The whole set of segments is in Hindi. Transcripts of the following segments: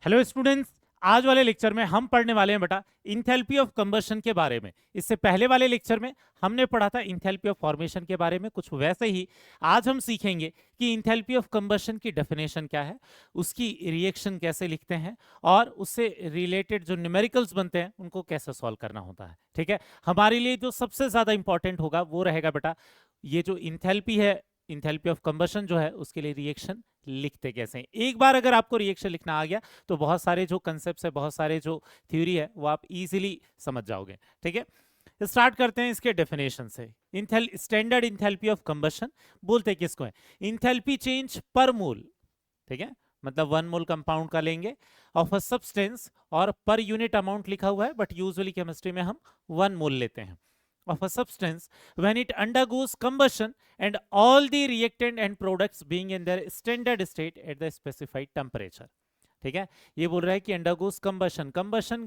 हेलो स्टूडेंट्स, आज वाले लेक्चर में हम पढ़ने वाले हैं बेटा इंथैल्पी ऑफ कंबशन के बारे में। इससे पहले वाले लेक्चर में हमने पढ़ा था इंथैल्पी ऑफ फॉर्मेशन के बारे में, कुछ वैसे ही आज हम सीखेंगे कि इंथैल्पी ऑफ कंबशन की डेफिनेशन क्या है, उसकी रिएक्शन कैसे लिखते हैं और उससे रिलेटेड जो न्यूमेरिकल्स बनते हैं उनको कैसे सॉल्व करना होता है। ठीक है, हमारे लिए जो सबसे ज्यादा इंपॉर्टेंट होगा वो रहेगा बेटा ये जो इंथैल्पी है, इंथैल्पी ऑफ कंबशन जो है उसके लिए रिएक्शन लिखते कैसे हैं। एक बार अगर आपको रिएक्शन लिखना आ गया तो बहुत सारे जो कंसेप्ट है, बहुत सारे जो थ्योरी है वो आप इजीली समझ जाओगे। ठीक है, स्टार्ट करते हैं इसके डेफिनेशन से। स्टैंडर्ड इंथैल्पी ऑफ कंबशन बोलते किसको है? इंथैल्पी चेंज पर मोल। ठीक है, मतलब 1 मोल कंपाउंड का लेंगे ऑफ अ सब्सटेंस और पर यूनिट अमाउंट लिखा हुआ है, बट यूजुअली केमिस्ट्री में हम 1 मोल लेते हैं of a substance when it undergoes combustion and all the reactant and products being in their standard state at the specified temperature। ठीक है, ये बोल रहा है कि undergoes combustion, combustion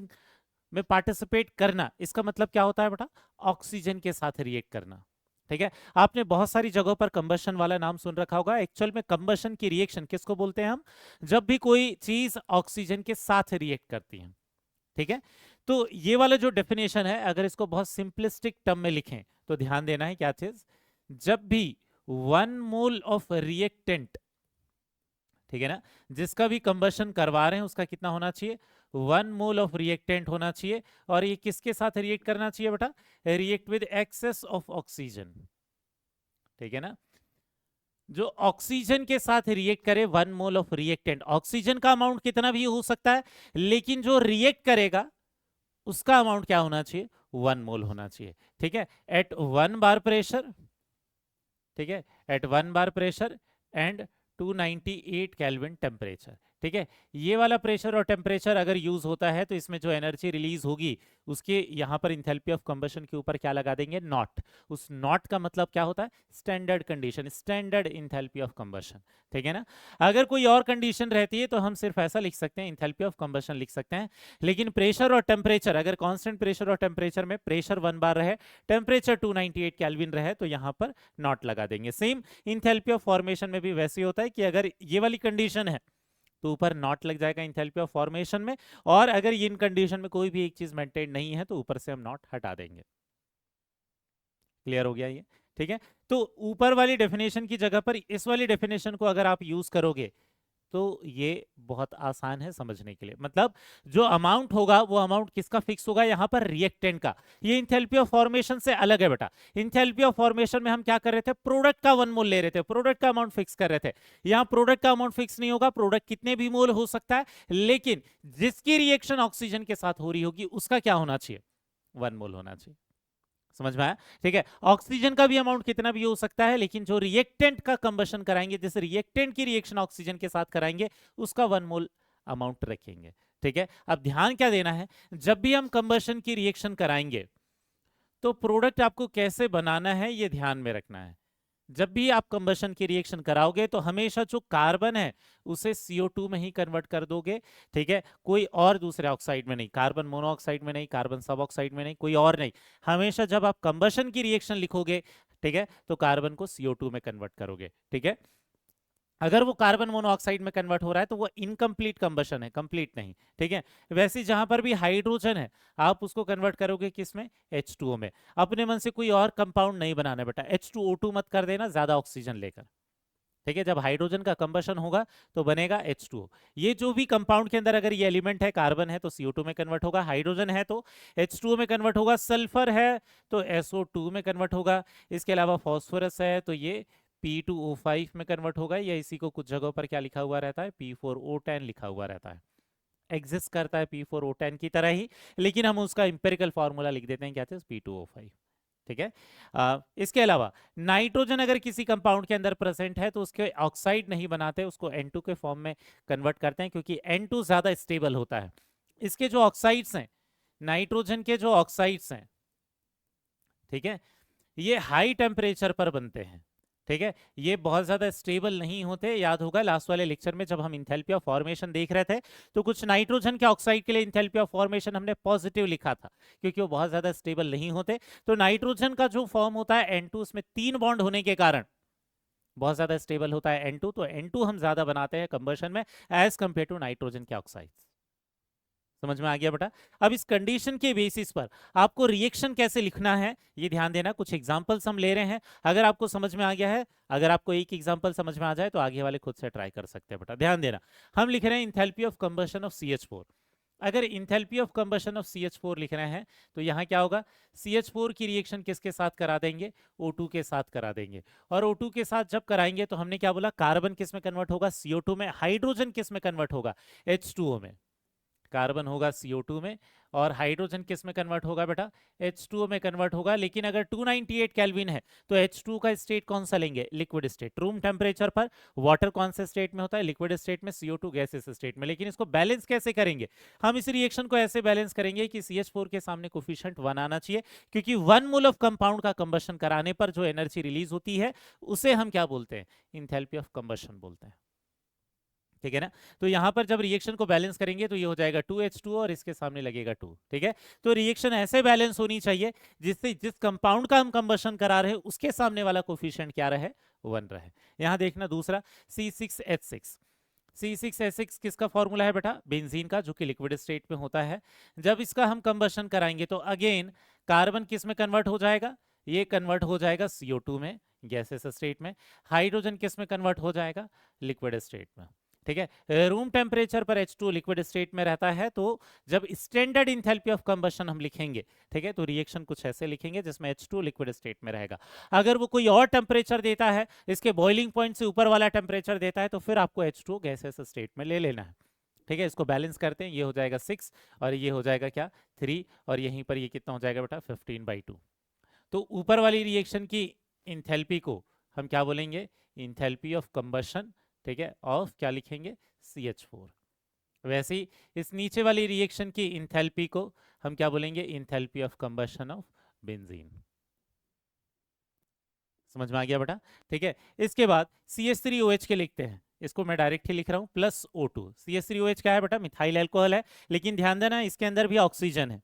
में पार्टिसिपेट करना, इसका मतलब क्या होता है बेटा? ऑक्सीजन के साथ रिएक्ट करना। ठीक है, आपने बहुत सारी जगहों पर कंबशन वाला नाम सुन रखा होगा। एक्चुअल में कंबशन की रिएक्शन किसको बोलते हैं हम? जब भी कोई चीज ऑक्सीजन के साथ रिएक्ट करती है। ठीक है, तो ये वाला जो डेफिनेशन है, अगर इसको बहुत सिंपलिस्टिक टर्म में लिखें तो ध्यान देना है क्या चीज, जब भी 1 मोल ऑफ रिएक्टेंट, ठीक है ना, जिसका भी कंबशन करवा रहे हैं उसका कितना होना चाहिए? 1 मोल ऑफ रिएक्टेंट होना चाहिए। और ये किसके साथ रिएक्ट करना चाहिए बेटा? React with excess of oxygen. ठीक है ना, जो ऑक्सीजन के साथ रिएक्ट करे 1 मोल ऑफ रिएक्टेंट, ऑक्सीजन का अमाउंट कितना भी हो सकता है, लेकिन जो रिएक्ट करेगा उसका अमाउंट क्या होना चाहिए? 1 मोल होना चाहिए। ठीक है, एट 1 बार प्रेशर। ठीक है, at 1 bar pressure and 298 kelvin temperature. ठीक है, ये वाला प्रेशर और टेम्परेचर अगर यूज होता है तो इसमें जो एनर्जी रिलीज होगी उसके यहाँ पर इंथैल्पी ऑफ कंबशन के ऊपर क्या लगा देंगे? नॉट। उस नॉट का मतलब क्या होता है? Standard condition, standard enthalpy of combustion. ठीक है ना, अगर कोई और कंडीशन रहती है तो हम सिर्फ ऐसा लिख सकते हैं, इंथैल्पी ऑफ कंबशन लिख सकते हैं। लेकिन प्रेशर और टेम्परेचर, अगर कांस्टेंट प्रेशर और टेम्परेचर में प्रेशर 1 बार रहे, टेम्परेचर 298 केल्विन रहे, तो यहाँ पर नॉट लगा देंगे। सेम इंथैल्पी ऑफ फॉर्मेशन में भी वैसे ही होता है कि अगर ये वाली कंडीशन है तो ऊपर नॉट लग जाएगा इंथैल्पी ऑफ फॉर्मेशन में, और अगर इन कंडीशन में कोई भी एक चीज मेंटेन नहीं है तो ऊपर से हम नॉट हटा देंगे। क्लियर हो गया ये? ठीक है, तो ऊपर वाली डेफिनेशन की जगह पर इस वाली डेफिनेशन को अगर आप यूज करोगे तो ये बहुत आसान है समझने के लिए। मतलब जो अमाउंट होगा वो अमाउंट किसका फिक्स होगा? यहाँ पर रिएक्टेंट का। ये इंथैल्पी ऑफ फॉर्मेशन से अलग है बेटा। इंथैल्पी ऑफ फॉर्मेशन में हम क्या कर रहे थे? प्रोडक्ट का 1 मोल ले रहे थे, प्रोडक्ट का अमाउंट फिक्स कर रहे थे। यहाँ प्रोडक्ट का अमाउंट फिक्स नहीं होगा, प्रोडक्ट कितने भी मोल हो सकता है, लेकिन जिसकी रिएक्शन ऑक्सीजन के साथ हो रही होगी उसका क्या होना चाहिए? 1 मोल होना चाहिए। समझ में आया? ठीक है, ऑक्सीजन का भी अमाउंट कितना भी हो सकता है, लेकिन जो रिएक्टेंट का कंबशन कराएंगे, जिस रिएक्टेंट की रिएक्शन ऑक्सीजन के साथ कराएंगे, उसका 1 मोल अमाउंट रखेंगे। ठीक है, अब ध्यान क्या देना है, जब भी हम कंबशन की रिएक्शन कराएंगे तो प्रोडक्ट आपको कैसे बनाना है ये ध्यान में रखना है। जब भी आप कंबशन की रिएक्शन कराओगे तो हमेशा जो कार्बन है उसे CO2 में ही कन्वर्ट कर दोगे। ठीक है, कोई और दूसरे ऑक्साइड में नहीं, कार्बन मोनोऑक्साइड में नहीं, कार्बन सब ऑक्साइड में नहीं, कोई और नहीं। हमेशा जब आप कंबशन की रिएक्शन लिखोगे, ठीक है, तो कार्बन को CO2 में कन्वर्ट करोगे। ठीक है, अगर वो कार्बन मोनोऑक्साइड में कन्वर्ट हो रहा है तो वो इनकम्प्लीट कंबशन है, कंप्लीट नहीं। ठीक है, वैसे जहां पर भी हाइड्रोजन है आप उसको कन्वर्ट करोगे किस में? H2O में। अपने मन से कोई और कंपाउंड नहीं बनाना बेटा, H2O2 मत कर देना ज्यादा ऑक्सीजन लेकर। ठीक है, जब हाइड्रोजन का कंबशन होगा तो बनेगा H2O। ये जो भी कंपाउंड के अंदर अगर ये एलिमेंट है, कार्बन है तो CO2 में कन्वर्ट होगा, हाइड्रोजन है तो H2O में कन्वर्ट होगा, सल्फर है तो SO2 में कन्वर्ट होगा, इसके अलावा फॉस्फोरस है तो ये P2O5 में कन्वर्ट होगा, या इसी को कुछ जगहों पर क्या लिखा हुआ रहता है? P4O10 लिखा हुआ रहता है। एग्जिस्ट करता है P4O10 की तरह ही, लेकिन हम उसका इंपेरिकल फॉर्मूला लिख देते हैं क्या चीज? P2O5। ठीक है, इसके अलावा नाइट्रोजन अगर किसी कंपाउंड के अंदर प्रेजेंट है तो उसके ऑक्साइड नहीं बनाते, उसको N2 के फॉर्म में कन्वर्ट करते हैं, क्योंकि N2 ज्यादा स्टेबल होता है। इसके जो ऑक्साइड्स हैं, नाइट्रोजन के जो ऑक्साइड्स हैं, ठीक है, ये हाई टेम्परेचर पर बनते हैं। ठीक है, ये बहुत ज्यादा स्टेबल नहीं होते। याद होगा लास्ट वाले लेक्चर में जब हम इंथैल्पी ऑफ फॉर्मेशन देख रहे थे तो कुछ नाइट्रोजन के ऑक्साइड के लिए इंथैल्पी ऑफ फॉर्मेशन हमने पॉजिटिव लिखा था, क्योंकि वो बहुत ज्यादा स्टेबल नहीं होते। तो नाइट्रोजन का जो फॉर्म होता है N2, उसमें 3 बॉन्ड होने के कारण बहुत ज्यादा स्टेबल होता है N2, तो N2 हम ज्यादा बनाते हैं कंबशन में एज कंपेयर टू नाइट्रोजन के ऑक्साइड्स। समझ में आ गया बेटा। अब इस कंडीशन के बेसिस पर आपको रिएक्शन कैसे लिखना है ये ध्यान देना। कुछ एग्जांपल्स हम ले रहे हैं, अगर आपको समझ में आ गया है, अगर आपको एक एग्जांपल समझ में आ जाए तो आगे वाले खुद से ट्राई कर सकते हैं बेटा। ध्यान देना, हम लिख रहे हैं enthalpy of combustion of CH4। अगर enthalpy of combustion of CH4 लिख रहे हैं तो यहाँ क्या होगा, CH4 की रिएक्शन किसके साथ करा देंगे, O2 के साथ करा देंगे। और O2 के साथ जब कराएंगे तो हमने क्या बोला, कार्बन किस में कन्वर्ट होगा, CO2 में। हाइड्रोजन किस में कन्वर्ट होगा, H2O में। कार्बन होगा CO2 में और हाइड्रोजन किस में कन्वर्ट होगा बेटा, H2O में कन्वर्ट होगा। लेकिन अगर 298 केल्विन है तो H2 का स्टेट कौन सा लेंगे, लिक्विड स्टेट। रूम टेम्परेचर पर वाटर कौन से स्टेट में होता है, लिक्विड स्टेट में, CO2 गैसेस स्टेट में। लेकिन इसको बैलेंस कैसे करेंगे, हम इस रिएक्शन को ऐसे बैलेंस करेंगे कि CH4 के सामने कोफिशिएंट 1 आना चाहिए, क्योंकि 1 मोल ऑफ कंपाउंड का कंबशन कराने पर जो एनर्जी रिलीज होती है उसे हम क्या बोलते हैं, इंथैल्पी ऑफ कंबशन बोलते हैं। ठीक है ना। तो यहां पर जब रिएक्शन को बैलेंस करेंगे तो ये हो जाएगा 2H2 और इसके सामने लगेगा 2। ठीक है, तो रिएक्शन ऐसे बैलेंस होनी चाहिए जिससे जिस कंपाउंड का हम कंबशन करा रहे हैं उसके सामने वाला कोफिशिएंट क्या रहे, 1 रहे। यहां देखना दूसरा C6H6। C6H6 किसका फॉर्मूला है बेटा, बेंजीन का, जो कि लिक्विड स्टेट में होता है। जब इसका हम कंबशन कराएंगे तो अगेन कार्बन किस में कन्वर्ट हो जाएगा, ये कन्वर्ट हो जाएगा CO2 में, गैसेस स्टेट में। हाइड्रोजन किस में कन्वर्ट हो जाएगा, लिक्विड स्टेट में। ठीक है, रूम टेम्परेचर पर H2 लिक्विड स्टेट में रहता है। तो जब स्टैंडर्ड इंथैल्पी ऑफ कंबशन हम लिखेंगे, ठीक है, तो रिएक्शन कुछ ऐसे लिखेंगे जिसमें H2 लिक्विड स्टेट में रहेगा। अगर वो कोई और टेम्परेचर देता है, इसके बॉइलिंग पॉइंट से ऊपर वाला टेम्परेचर देता है, तो फिर आपको H2 गैसेस स्टेट में ले लेना है। ठीक है, इसको बैलेंस करते हैं, ये हो जाएगा 6 और ये हो जाएगा क्या, 3, और यहीं पर ये कितना हो जाएगा बेटा, 15/2। तो ऊपर वाली रिएक्शन की इंथैल्पी को हम क्या बोलेंगे, इंथैल्पी ऑफ कंबशन। ठीक है, ऑफ क्या लिखेंगे, CH4। वैसे ही इस नीचे वाली रिएक्शन की इंथैल्पी को हम क्या बोलेंगे, enthalpy of combustion of benzene. समझ में आ गया बेटा। ठीक है, इसके बाद CH3OH के लिखते हैं, इसको मैं डायरेक्ट ही लिख रहा हूं, प्लस O2। CH3OH क्या है बेटा, मिथाइल एल्कोहल है। लेकिन ध्यान देना इसके अंदर भी ऑक्सीजन है।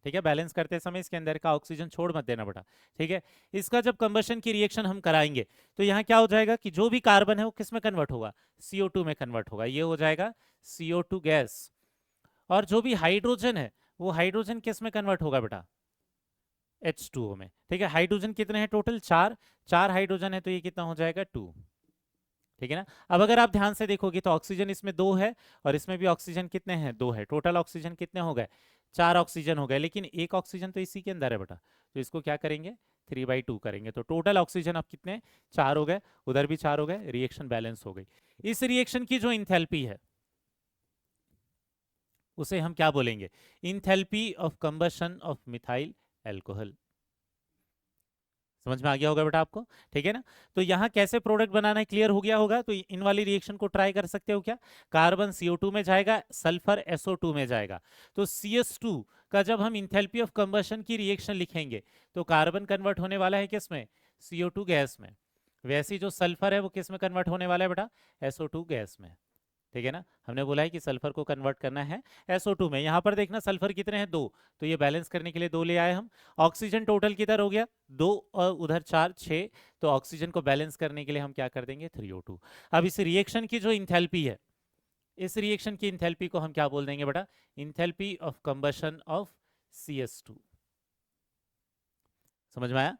ठीक है, बैलेंस करते समय इसके अंदर का ऑक्सीजन छोड़ मत देना बेटा। ठीक है, इसका जब कंबशन की रिएक्शन हम कराएंगे तो यहाँ क्या हो जाएगा कि जो भी कार्बन है वो किस में कन्वर्ट होगा, CO2 में कन्वर्ट होगा, ये हो जाएगा CO2 गैस। और जो भी हाइड्रोजन है वो हाइड्रोजन किस में कन्वर्ट होगा बेटा, H2O में। ठीक है, हाइड्रोजन कितने हैं टोटल, 4। 4 हाइड्रोजन है तो ये कितना हो जाएगा, 2। ठीक है ना। अब अगर आप ध्यान से देखोगे तो ऑक्सीजन इसमें 2 है और इसमें भी ऑक्सीजन कितने हैं, 2 है। टोटल ऑक्सीजन कितने हो गए, 4 ऑक्सीजन हो गए। लेकिन एक ऑक्सीजन तो इसी के अंदर है बेटा, तो इसको क्या करेंगे, 3/2 करेंगे। तो टोटल ऑक्सीजन अब कितने, 4 हो गए, उधर भी 4 हो गए, रिएक्शन बैलेंस हो गई। इस रिएक्शन की जो इंथैल्पी है उसे हम क्या बोलेंगे, enthalpy of combustion of methyl alcohol. समझ में आ गया होगा बेटा आपको। ठीक है ना। तो यहाँ कैसे प्रोडक्ट बनाना है क्लियर हो गया होगा। तो इन वाली रिएक्शन को ट्राई कर सकते हो क्या, कार्बन CO2 में जाएगा, सल्फर SO2 में जाएगा। तो CS2 का जब हम इंथैल्पी ऑफ कंबशन की रिएक्शन लिखेंगे तो कार्बन कन्वर्ट होने वाला है किस में, CO2 गैस में। वैसे ही जो सल्फर है वो किस में कन्वर्ट होने वाला है बेटा, SO2 गैस में। ठीक है ना, हमने बोला है कि सल्फर को कन्वर्ट करना है SO2 में। यहां पर देखना सल्फर कितने हैं, 2, तो ये बैलेंस करने के लिए 2 ले आए हम। ऑक्सीजन टोटल किधर हो गया, 2 और उधर 4, 6। तो ऑक्सीजन को बैलेंस करने के लिए हम क्या कर देंगे, 3O2। अब इस रिएक्शन की जो इंथैल्पी है, इस रिएक्शन की इंथैल्पी को हम क्या बोल देंगे बेटा, enthalpy of combustion of CS2। समझ में आया।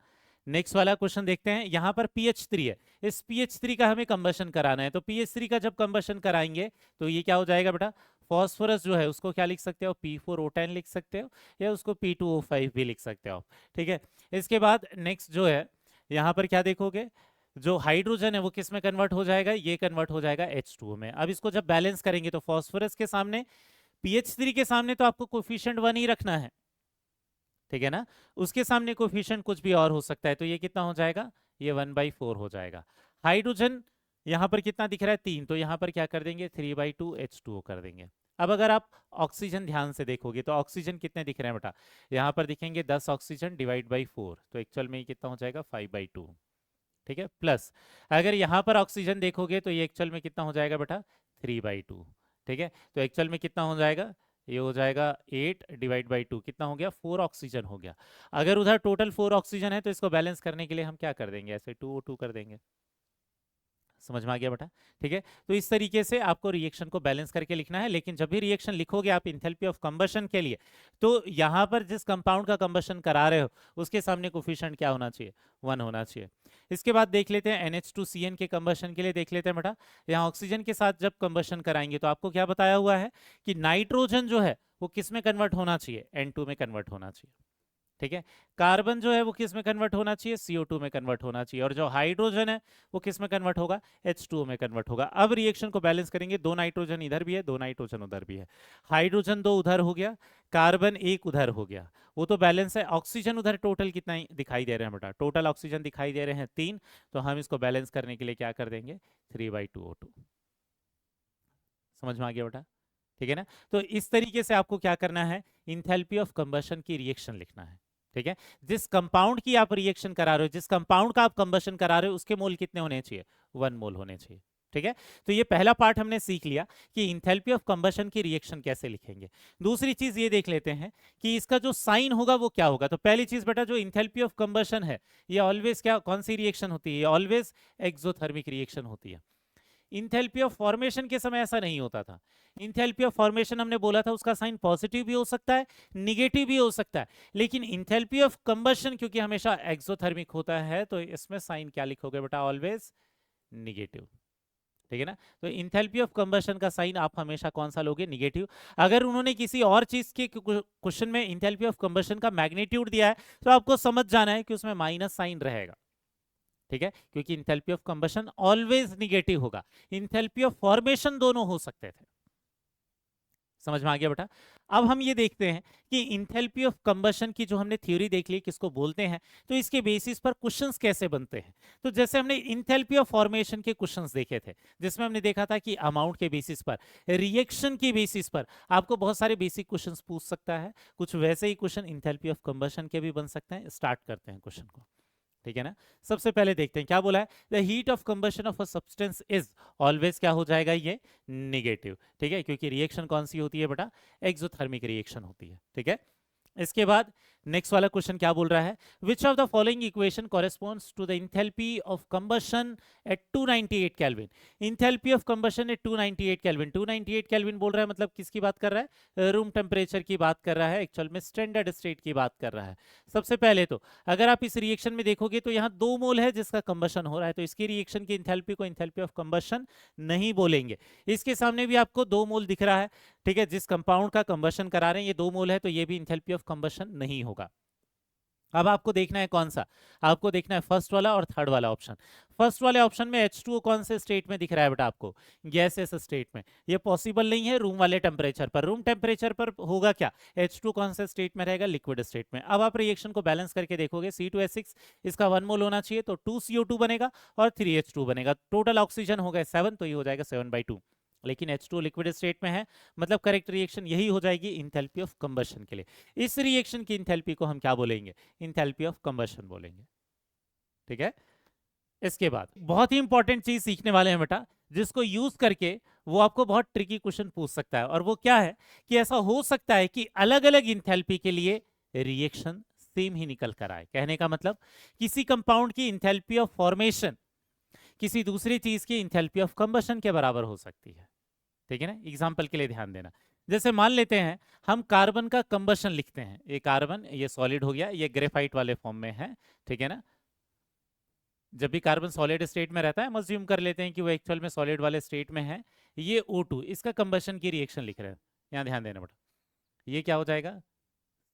नेक्स्ट वाला क्वेश्चन देखते हैं। यहां पर PH3 है, इस PH3 का हमें कंबशन कराना है। तो PH3 का जब कंबशन कराएंगे तो ये क्या हो जाएगा बेटा, फॉस्फोरस जो है उसको क्या लिख सकते हो, P4O10 लिख सकते हो, या उसको P2O5 भी लिख सकते हो। ठीक है, इसके बाद नेक्स्ट जो है यहाँ पर क्या देखोगे, जो हाइड्रोजन है वो किस में कन्वर्ट हो जाएगा, ये कन्वर्ट हो जाएगा H2O में। अब इसको जब बैलेंस करेंगे तो फॉस्फोरस के सामने, PH3 के सामने तो आपको कोफिशिएंट 1 ही रखना है। ठीक है ना, उसके सामने कोफिशिएंट कुछ भी और हो सकता है। तो ये कितना हो जाएगा, ये 1/4 हो जाएगा। हाइड्रोजन यहाँ पर कितना दिख रहा है, 3, तो यहाँ पर क्या कर देंगे, 3/2 H2O कर देंगे। अब अगर आप ऑक्सीजन ध्यान से देखोगे तो ऑक्सीजन कितने दिख रहे हैं बेटा, यहाँ पर दिखेंगे 10 ऑक्सीजन डिवाइड बाई 4, तो एक्चुअल में ये कितना हो जाएगा, 5/2। ठीक है, प्लस अगर यहाँ पर ऑक्सीजन देखोगे तो ये एक्चुअल में कितना हो जाएगा बेटा, 3/2। ठीक है, तो एक्चुअल में कितना हो जाएगा, ये हो जाएगा 8 डिवाइड बाई 2, कितना हो गया, 4 ऑक्सीजन हो गया। अगर उधर टोटल 4 ऑक्सीजन है तो इसको बैलेंस करने के लिए हम क्या कर देंगे, ऐसे 2O2 कर देंगे। समझ में आ गया बेटा? ठीक है, तो इस तरीके से आपको रिएक्शन को बैलेंस करके लिखना है। लेकिन जब भी रिएक्शन लिखोगे आप इंथैल्पी ऑफ कंबशन के लिए, तो यहाँ पर जिस कंपाउंड का कंबशन करा रहे हो उसके सामने कोफिशिएंट क्या होना चाहिए? 1 होना चाहिए। इसके बाद देख लेते हैं NH2CN के कंबशन के लिए देख लेते हैं बेटा। यहाँ ऑक्सीजन के साथ जब कंबशन कराएंगे तो आपको क्या बताया हुआ है कि नाइट्रोजन जो है वो किस में कन्वर्ट होना चाहिए? N2 में कन्वर्ट होना चाहिए। ठीक है, कार्बन जो है वो किस में कन्वर्ट होना चाहिए? CO2 में कन्वर्ट होना चाहिए। और जो हाइड्रोजन है वो किस में कन्वर्ट होगा? H2O में कन्वर्ट होगा। अब रिएक्शन को बैलेंस करेंगे, 2 नाइट्रोजन इधर भी है, 2 नाइट्रोजन उधर भी है, हाइड्रोजन 2 उधर हो गया, कार्बन 1 उधर हो गया, वो तो बैलेंस है। ऑक्सीजन उधर टोटल कितना दिखाई दे रहे हैं बेटा? टोटल ऑक्सीजन दिखाई दे रहे हैं 3, तो हम इसको बैलेंस करने के लिए क्या कर देंगे? 3/2O2। समझ में आ गया बेटा? ठीक है ना? तो इस तरीके से आपको क्या करना है? इंथैल्पी ऑफ कंबशन की रिएक्शन लिखना है। ठीक है, जिस कंपाउंड की आप रिएक्शन करा रहे हो, जिस कंपाउंड का आप कंबशन करा रहे हो, उसके मोल कितने होने चाहिए? 1 मोल होने चाहिए। ठीक है, तो ये पहला पार्ट हमने सीख लिया कि इंथैल्पी ऑफ कंबशन की रिएक्शन कैसे लिखेंगे। दूसरी चीज ये देख लेते हैं कि इसका जो साइन होगा वो क्या होगा। तो पहली चीज बेटा, जो इंथैल्पी ऑफ कंबशन है ये ऑलवेज क्या, कौन सी रिएक्शन होती है? ऑलवेज एक्सोथर्मिक रिएक्शन होती है। इंथैल्पी ऑफ फॉर्मेशन के समय ऐसा नहीं होता था। इंथैल्पी ऑफ फॉर्मेशन हमने बोला था उसका साइन पॉजिटिव भी हो सकता है, निगेटिव भी हो सकता है, लेकिन इंथैल्पी ऑफ कंबशन क्योंकि हमेशा एक्सोथर्मिक होता है तो इसमें साइन क्या लिखोगे बेटा? Always negative. ठीक है ना? तो इंथैल्पी ऑफ कंबशन का साइन आप हमेशा कौन सा लोगे? निगेटिव। अगर उन्होंने किसी और चीज के क्वेश्चन में इंथैल्पी ऑफ कंबशन का मैग्नीट्यूड दिया है तो आपको समझ जाना है कि उसमें माइनस साइन रहेगा। ठीक है, क्योंकि enthalpy of combustion always negative होगा। इंथैल्पी ऑफ फॉर्मेशन दोनों हो सकते थे। समझ में आ गया बेटा? अब हम ये देखते हैं कि इंथैल्पी ऑफ कंबशन की जो हमने थ्योरी देख ली किसको बोलते हैं, तो इसके बेसिस पर क्वेश्चंस कैसे बनते हैं। तो जैसे हमने इंथैल्पी ऑफ फॉर्मेशन के क्वेश्चंस देखे थे, जिसमें हमने देखा था कि अमाउंट के बेसिस पर, रिएक्शन के बेसिस पर आपको बहुत सारे बेसिक क्वेश्चंस पूछ सकता है। कुछ वैसे ही क्वेश्चन इंथैल्पी ऑफ कंबशन के भी बन सकते हैं। स्टार्ट करते हैं क्वेश्चन को। ठीक है ना? सबसे पहले देखते हैं क्या बोला है। The heat of combustion of a substance is always क्या हो जाएगा? ये नेगेटिव। ठीक है, क्योंकि रिएक्शन कौन सी होती है बेटा? एक्सोथर्मिक रिएक्शन होती है। ठीक है, इसके बाद नेक्स्ट वाला क्वेश्चन क्या बोल रहा है? Which of the following equation corresponds to the enthalpy of combustion at 298 kelvin. Enthalpy of combustion at 298 kelvin. 298 kelvin बोल रहा है मतलब किसकी बात कर रहा है? रूम टेम्परेचर की बात कर रहा है, एक्चुअल में स्टैंडर्ड स्टेट की बात कर रहा है। सबसे पहले तो अगर आप इस रिएक्शन में देखोगे तो यहाँ 2 मोल है जिसका कंबशन हो रहा है, तो इसकी रिएक्शन की इंथैल्पी को इंथैल्पी ऑफ कंबशन नहीं बोलेंगे। इसके सामने भी आपको 2 मोल दिख रहा है। ठीक है, जिस कंपाउंड का कंबशन करा रहे हैं ये 2 मोल है, तो ये भी इंथैल्पी ऑफ कंबशन नहीं होगा। अब आपको देखना है कौन सा? आपको देखना है फर्स्ट वाला और थर्ड वाला ऑप्शन। फर्स्ट वाले ऑप्शन में H2O कौन से स्टेट में दिख रहा है बेटा आपको? गैसेस स्टेट में। ये पॉसिबल नहीं है रूम वाले टेम्परेचर पर। रूम टेम्परेचर पर होगा क्या? H2 कौन से स्टेट में रहेगा? लिक्विड स्टेट में। अब आप रिएक्शन को बैलेंस करके देखोगे, C2H6 इसका 1 मोल होना चाहिए, तो 2CO2 बनेगा और 3H2 बनेगा। टोटल ऑक्सीजन हो गए 7, तो ये हो जाएगा 7/2। लेकिन H2 लिक्विड स्टेट में है, मतलब करेक्ट रिएक्शन यही हो जाएगी इंथैल्पी ऑफ कंबशन के लिए। इस रिएक्शन की इंथैल्पी को हम क्या बोलेंगे? इंथैल्पी ऑफ कंबशन बोलेंगे। ठीक है, इसके बाद बहुत ही इंपॉर्टेंट चीज सीखने वाले हैं बेटा, जिसको यूज करके वो आपको बहुत ट्रिकी क्वेश्चन पूछ सकता है। और वो क्या है कि ऐसा हो सकता है कि अलग अलग इंथैल्पी के लिए रिएक्शन सेम ही निकल कर आए। कहने का मतलब किसी कंपाउंड की इंथैल्पी ऑफ फॉर्मेशन किसी दूसरी चीज की इंथैल्पी ऑफ कंबशन के बराबर हो सकती है। ठीक है ना? एग्जाम्पल के लिए ध्यान देना। जैसे मान लेते हैं हम कार्बन का कंबशन लिखते हैं। ये कार्बन, ये सॉलिड हो गया, ये ग्रेफाइट वाले फॉर्म में है। ठीक है ना? जब भी कार्बन सॉलिड स्टेट में रहता है हम अज्यूम कर लेते हैं कि वो एक्चुअल में सॉलिड वाले स्टेट में है। ये O2, इसका कंबशन की रिएक्शन लिख रहे हैं। यहाँ ध्यान देना बेटा, ये क्या हो जाएगा?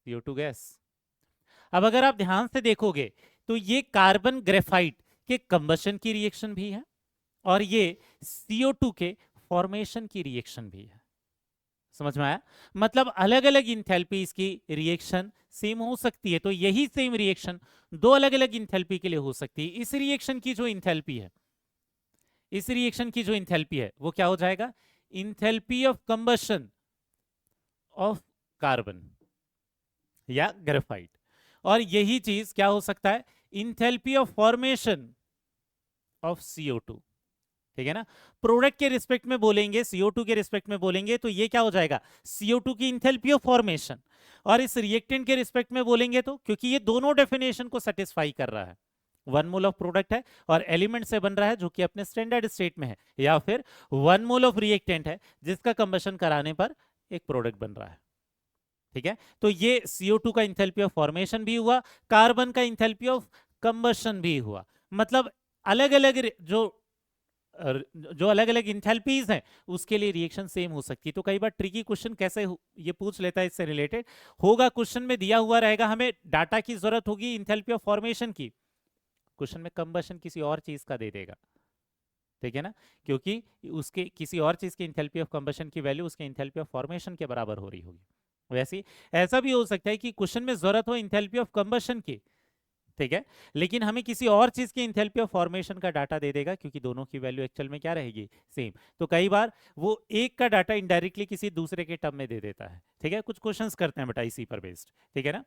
CO2 gas. अब अगर आप ध्यान से देखोगे तो ये कार्बन ग्रेफाइट के कंबशन की रिएक्शन भी है और ये CO2 के फॉर्मेशन की रिएक्शन भी है। समझ में आया? मतलब अलग अलग इंथैल्पीज की रिएक्शन सेम हो सकती है, तो यही सेम रिएक्शन 2 अलग अलग इंथैल्पी के लिए हो सकती है। इस रिएक्शन की जो इंथैल्पी है, इस रिएक्शन की जो इंथैल्पी है वो क्या हो जाएगा? Enthalpy of combustion of carbon या ग्रेफाइट। और यही चीज क्या हो सकता है? Enthalpy of formation of CO2। ठीक है ना? प्रोडक्ट के रिस्पेक्ट में बोलेंगे, CO2 के रिस्पेक्ट में बोलेंगे तो ये क्या हो जाएगा? CO2 की इंथैल्पी ऑफ फॉर्मेशन। और इस रिएक्टेंट के रिस्पेक्ट में बोलेंगे तो, क्योंकि ये दोनों डेफिनेशन को सेटिस्फाई कर रहा है, 1 मोल ऑफ प्रोडक्ट है और एलिमेंट से बन रहा है जो कि अपने स्टैंडर्ड स्टेट में है, या फिर 1 मोल ऑफ रिएक्टेंट है जिसका कंबशन कराने पर एक प्रोडक्ट बन रहा है। ठीक है, तो ये CO2 का इंथैल्पी ऑफ फॉर्मेशन भी हुआ, कार्बन का इंथैल्पी ऑफ कंबशन भी हुआ। मतलब अलग अलग जो अलग अलग इंथैल्पीज हैं उसके लिए रिएक्शन सेम हो सकती है। तो कई बार ट्रिकी क्वेश्चन कैसे ये पूछ लेता है, इससे रिलेटेड होगा, क्वेश्चन में दिया हुआ रहेगा, हमें डाटा की जरूरत होगी इंथैल्पी ऑफ फॉर्मेशन की, क्वेश्चन में कंबशन किसी और चीज का दे देगा। ठीक है ना, क्योंकि उसके किसी और चीज की इंथैल्पी ऑफ कंबशन की वैल्यू उसके इंथैल्पी ऑफ फॉर्मेशन के बराबर हो रही होगी। वैसे ऐसा भी हो सकता है कि क्वेश्चन में जरूरत हो इंथैल्पी ऑफ कंबशन की, ठीक है, लेकिन हमें किसी और चीज की इंथैल्पी ऑफ फॉर्मेशन का डाटा दे देगा, क्योंकि दोनों की वैल्यू एक्चुअल में क्या रहेगी, सेम। तो कई बार वो एक का डाटा इनडायरेक्टली किसी दूसरे के टर्म में दे देता है। ठीक है, कुछ क्वेश्चंस करते हैं बेटा इसी पर बेस्ड। ठीक है ना,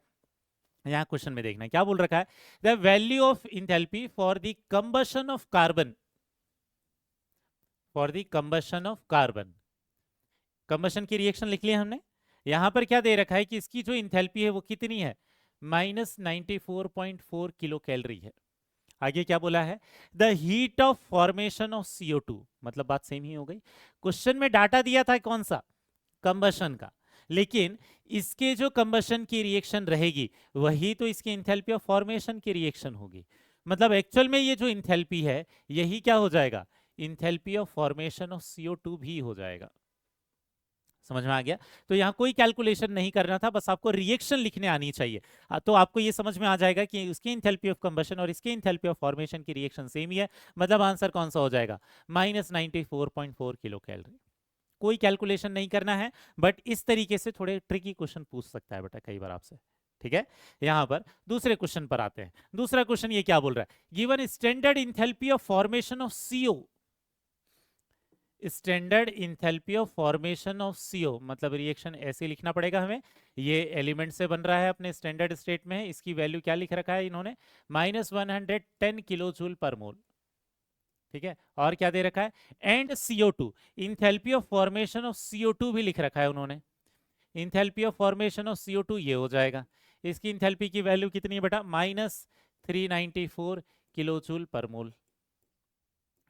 यहाँ क्वेश्चन में देखना क्या बोल रखा है, the value of enthalpy for the combustion of carbon, for the combustion of carbon, combustion की रिएक्शन लिख लिया हमने। यहां पर क्या दे रखा है कि इसकी जो इंथैल्पी है वो कितनी है, -94.4 किलो कैलोरी है। आगे क्या बोला है, the heat of formation of CO2, मतलब बात सेम ही हो गई। क्वेश्चन में डाटा दिया था कौन सा, कंबशन का, लेकिन इसके जो कंबशन की रिएक्शन रहेगी वही तो इसकी इंथैल्पी ऑफ फॉर्मेशन की रिएक्शन होगी। मतलब एक्चुअल में ये जो इंथैल्पी है यही क्या हो जाएगा, enthalpy of formation of CO2 भी हो जाएगा। समझ में आ गया। तो यहाँ कोई कैलकुलेशन नहीं करना था, बस आपको रिएक्शन लिखने आनी चाहिए। तो आपको ये समझ में आ जाएगा कि उसकी इंथैल्पी ऑफ कंबशन और इसके इंथैल्पी ऑफ फॉर्मेशन की रिएक्शन सेम ही है। मतलब आंसर कौन सा हो जाएगा, -94.4 किलो कैलोरी। कोई कैलकुलेशन नहीं करना है, बट इस तरीके से थोड़े ट्रिकी क्वेश्चन पूछ सकता है बेटा कई बार आपसे। ठीक है, यहां पर दूसरे क्वेश्चन पर आते हैं। दूसरा क्वेश्चन ये क्या बोल रहा है, given standard enthalpy of formation of CO, standard enthalpy of formation of CO, मतलब रिएक्शन ऐसे लिखना पड़ेगा हमें। ये एलिमेंट से बन रहा है, अपने स्टैंडर्ड स्टेट में है, इसकी वैल्यू क्या लिख रखा है इन्होंने, -110 किलो जूल पर मोल। ठीक है, और क्या दे रखा है, and CO2, enthalpy of formation of CO2 भी लिख रखा है उन्होंने। Enthalpy of formation of CO2 ये हो जाएगा, इसकी इंथैल्पी की वैल्यू कितनी है बेटा, -394 किलो जूल पर मोल।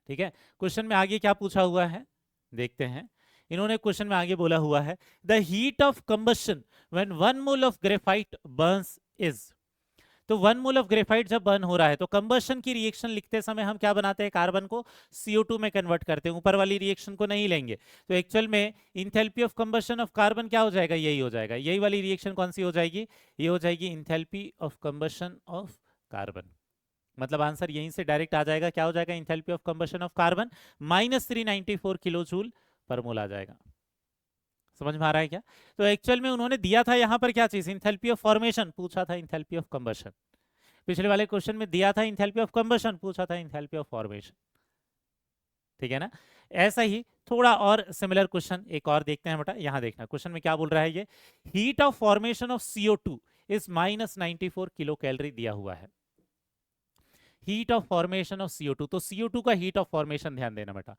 ठीक है, क्वेश्चन में आगे क्या पूछा हुआ है देखते हैं। इन्होंने क्वेश्चन में आगे बोला हुआ है, the heat of combustion when 1 mole of graphite Burns is. तो 1 मोल ऑफ ग्रेफाइट जब बर्न हो रहा है तो कंबशन की रिएक्शन लिखते समय हम क्या बनाते हैं, कार्बन को CO2 में कन्वर्ट करते हैं, ऊपर वाली रिएक्शन को नहीं लेंगे। तो एक्चुअल में enthalpy of combustion of carbon क्या हो जाएगा, यही हो जाएगा। यही वाली रिएक्शन कौन सी हो जाएगी, ये हो जाएगी enthalpy of combustion of carbon. मतलब आंसर यहीं से डायरेक्ट आ जाएगा, क्या हो जाएगा, enthalpy of combustion of carbon -394 kilo joule per mole आ जाएगा। समझ में आ रहा है क्या। तो एक्चुअल में उन्होंने दिया था यहाँ पर क्या चीज, इंथैल्पी ऑफ फॉर्मेशन, पूछा था इंथैल्पी ऑफ कंबशन। पिछले वाले क्वेश्चन में दिया था इंथैल्पी ऑफ कंबशन, पूछा था इंथैल्पी ऑफ फॉर्मेशन। ठीक है ना, ऐसा ही थोड़ा और सिमिलर क्वेश्चन एक और देखते हैं बेटा। यहाँ देखना क्वेश्चन में क्या बोल रहा है, ये heat of formation of CO2 is -94 kilo calorie दिया हुआ है। Heat of formation of CO2, तो CO2 का हीट ऑफ फॉर्मेशन ध्यान देना बेटा,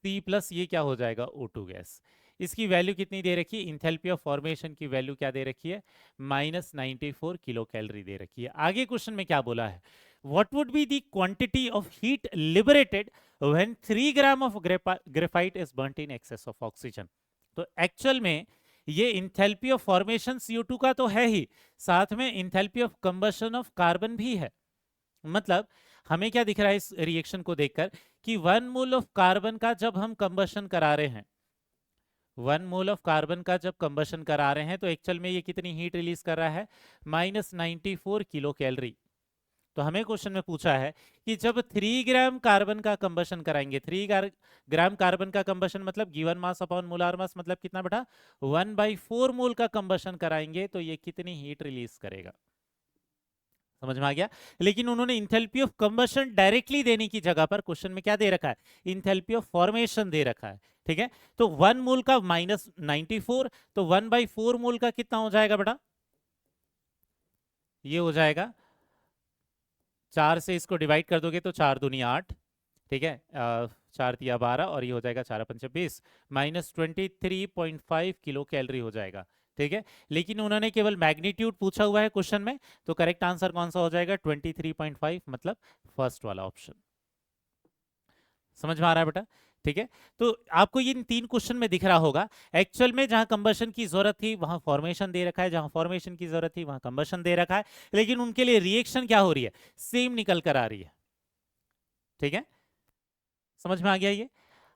C+ ये क्या हो जाएगा, O2 गैस। इसकी वैल्यू कितनी दे रखी है, इंथैल्पी ऑफ फॉर्मेशन की वैल्यू क्या दे रखी है, -94 किलो कैलोरी दे रखी है। आगे क्वेश्चन में क्या बोला है, what would be the quantity of heat liberated when 3 gram of graphite is burnt in excess of oxygen. तो एक्चुअल में ये इंथैल्पी ऑफ फॉर्मेशन CO2 का तो है ही, साथ में enthalpy of combustion of carbon भी है। मतलब हमें क्या दिख रहा है इस रिएक्शन को देखकर कि 1 मोल ऑफ कार्बन का जब हम कंबशन करा रहे हैं, 1 मोल ऑफ कार्बन का जब कंबशन करा रहे हैं तो एक्चुअल में ये कितनी हीट रिलीज कर रहा है, -94 किलो कैलोरी। तो हमें क्वेश्चन में पूछा है कि जब 3 ग्राम कार्बन का कंबशन कराएंगे, 3 ग्राम कार्बन का कंबशन मतलब given mass upon molar mass, मतलब कितना बेटा, 1/4 मोल का कंबशन कराएंगे तो ये कितनी हीट रिलीज करेगा। समझ में आ गया। लेकिन उन्होंने इंथैल्पी ऑफ कंबशन डायरेक्टली देने की जगह पर क्वेश्चन में क्या दे रखा है, इंथैल्पी ऑफ फॉर्मेशन दे रखा है। ठीक है, तो 1 मोल का -94, तो 1/4 मोल का कितना हो जाएगा बेटा, ये हो जाएगा 4 से इसको डिवाइड कर दोगे तो 4 दूनी 8, ठीक है, 4 तिया 12 और ये हो जाएगा 4 पंचे 20, -23.5 किलो कैलोरी हो जाएगा। ठीक है, लेकिन उन्होंने केवल मैग्नीट्यूड पूछा हुआ है क्वेश्चन में, तो करेक्ट आंसर कौन सा हो जाएगा 23.5, मतलब फर्स्ट वाला ऑप्शन। समझ में आ रहा है बेटा? ठीक है, तो आपको ये इन 3 क्वेश्चन में दिख रहा होगा एक्चुअल में जहां कंबशन की जरूरत थी वहां फॉर्मेशन दे रखा है, जहां फॉर्मेशन की जरूरत थी वहां कंबशन दे रखा है, लेकिन उनके लिए रिएक्शन क्या हो रही है, सेम निकल कर आ रही है। ठीक है, समझ में आ गया ये?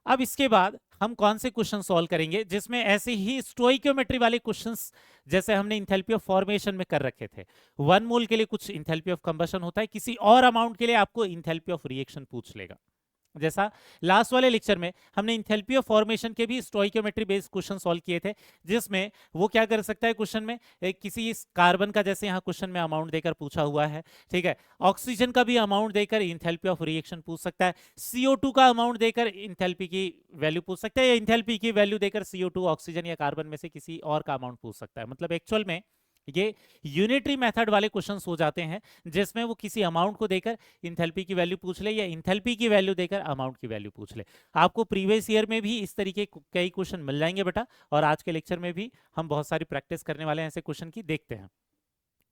अब इसके बाद हम कौन से क्वेश्चन सॉल्व करेंगे जिसमें ऐसे ही स्टोइकियोमेट्री वाले क्वेश्चंस जैसे हमने इंथैल्पी ऑफ फॉर्मेशन में कर रखे थे। 1 मोल के लिए कुछ इंथैल्पी ऑफ कंबशन होता है, किसी और अमाउंट के लिए आपको इंथैल्पी ऑफ रिएक्शन पूछ लेगा। जैसा लास्ट वाले लेक्चर में हमने इंथैल्पी ऑफ फॉर्मेशन के भी स्टोइकियोमेट्री बेस्ड क्वेश्चन सॉल्व किए थे, जिसमें वो क्या कर सकता है क्वेश्चन में, किसी कार्बन का जैसे यहाँ क्वेश्चन में अमाउंट देकर पूछा हुआ है, ठीक है, ऑक्सीजन का भी अमाउंट देकर इंथैल्पी ऑफ रिएक्शन पूछ सकता है, CO2 का अमाउंट देकर इंथैल्पी की वैल्यू पूछ सकता है, या इंथैल्पी की वैल्यू देकर CO2, ऑक्सीजन या कार्बन में से किसी और का अमाउंट पूछ सकता है। मतलब एक्चुअल में ये यूनिटरी मेथड वाले क्वेश्चंस हो जाते हैं जिसमें वो किसी अमाउंट को देकर इंथैल्पी की वैल्यू पूछ ले या इंथैल्पी की वैल्यू देकर अमाउंट की वैल्यू पूछ ले। आपको प्रीवियस ईयर में भी इस तरीके कई क्वेश्चन मिल जाएंगे बेटा, और आज के लेक्चर में भी हम बहुत सारी प्रैक्टिस करने वाले हैं ऐसे क्वेश्चन की। देखते हैं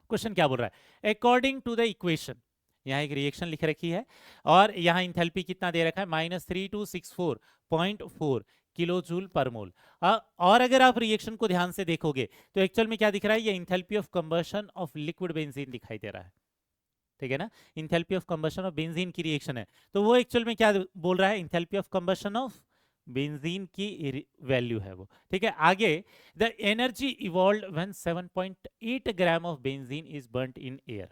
क्वेश्चन क्या बोल रहा है। अकॉर्डिंग टू द इक्वेशन, यहाँ एक रिएक्शन लिख रखी है और यहाँ इंथैल्पी कितना दे रखा है -3264.4 किलो जूल पर मोल। और अगर आप रिएक्शन को ध्यान से देखोगे तो एक्चुअल में क्या दिख रहा है, ये enthalpy of combustion of liquid benzene दिखाई दे रहा है। ठीक है ना, enthalpy of combustion of benzene की रिएक्शन है, तो वो एक्चुअल में क्या बोल रहा है, enthalpy of combustion of benzene की वैल्यू है वो। ठीक है, आगे the energy evolve when 7.8 gram of benzene is burned in air.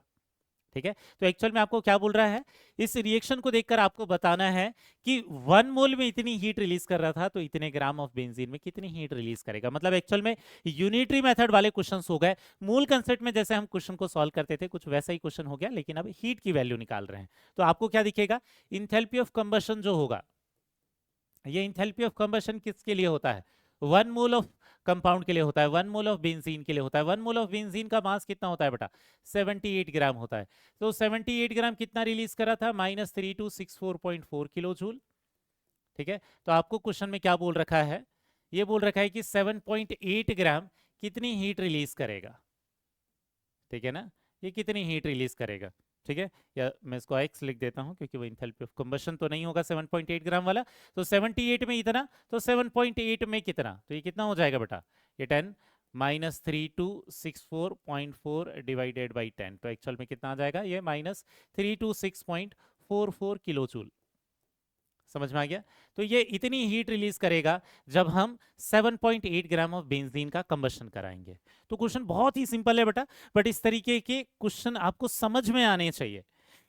ठीक है, तो एक्चुअल में आपको क्या बोल रहा है, इस रिएक्शन को देखकर आपको बताना है कि 1 मोल में इतनी हीट रिलीज कर रहा था तो इतने ग्राम ऑफ बेंजीन में कितनी हीट रिलीज करेगा। मतलब एक्चुअल में यूनिटरी मेथड वाले क्वेश्चंस हो गए, मूल कंसेप्ट में जैसे हम क्वेश्चन को सॉल्व करते थे कुछ वैसा ही क्वेश्चन हो गया, लेकिन अब हीट की वैल्यू निकाल रहे हैं। तो आपको क्या दिखेगा, इंथैल्पी ऑफ कंबशन जो होगा, ये इंथैल्पी ऑफ कंबशन किसके लिए होता है, 1 मोल ऑफ कंपाउंड के लिए होता है, 1 मोल ऑफ बेंजीन के लिए होता है। 1 मोल ऑफ बेंजीन का मास कितना होता है बेटा, 78 ग्राम होता है। तो 78 ग्राम कितना रिलीज करा था, -3264.4 किलो जूल। ठीक है, तो आपको क्वेश्चन में क्या बोल रखा है, ये बोल रखा है कि 7.8 ग्राम कितनी हीट रिलीज करेगा। ठीक है ना, ये कितनी हीट रिलीज करेगा। ठीक है, या मैं इसको x लिख देता हूं क्योंकि वो इंथैल्पी ऑफ कंबशन तो नहीं होगा 7.8 ग्राम वाला, तो 78 में इतना, तो 7.8 में कितना, तो ये कितना हो जाएगा बेटा, ये 10 -3264.4 डिवाइडेड बाई 10, तो एक्चुअल में कितना आ जाएगा, ये -326.44 किलो जूल। समझ में आ गया? तो ये इतनी हीट रिलीज करेगा जब हम 7.8 ग्राम ऑफ बेंजीन का कंबशन कराएंगे। तो क्वेश्चन बहुत ही सिंपल है बेटा, बट इस तरीके के क्वेश्चन आपको समझ में आने चाहिए।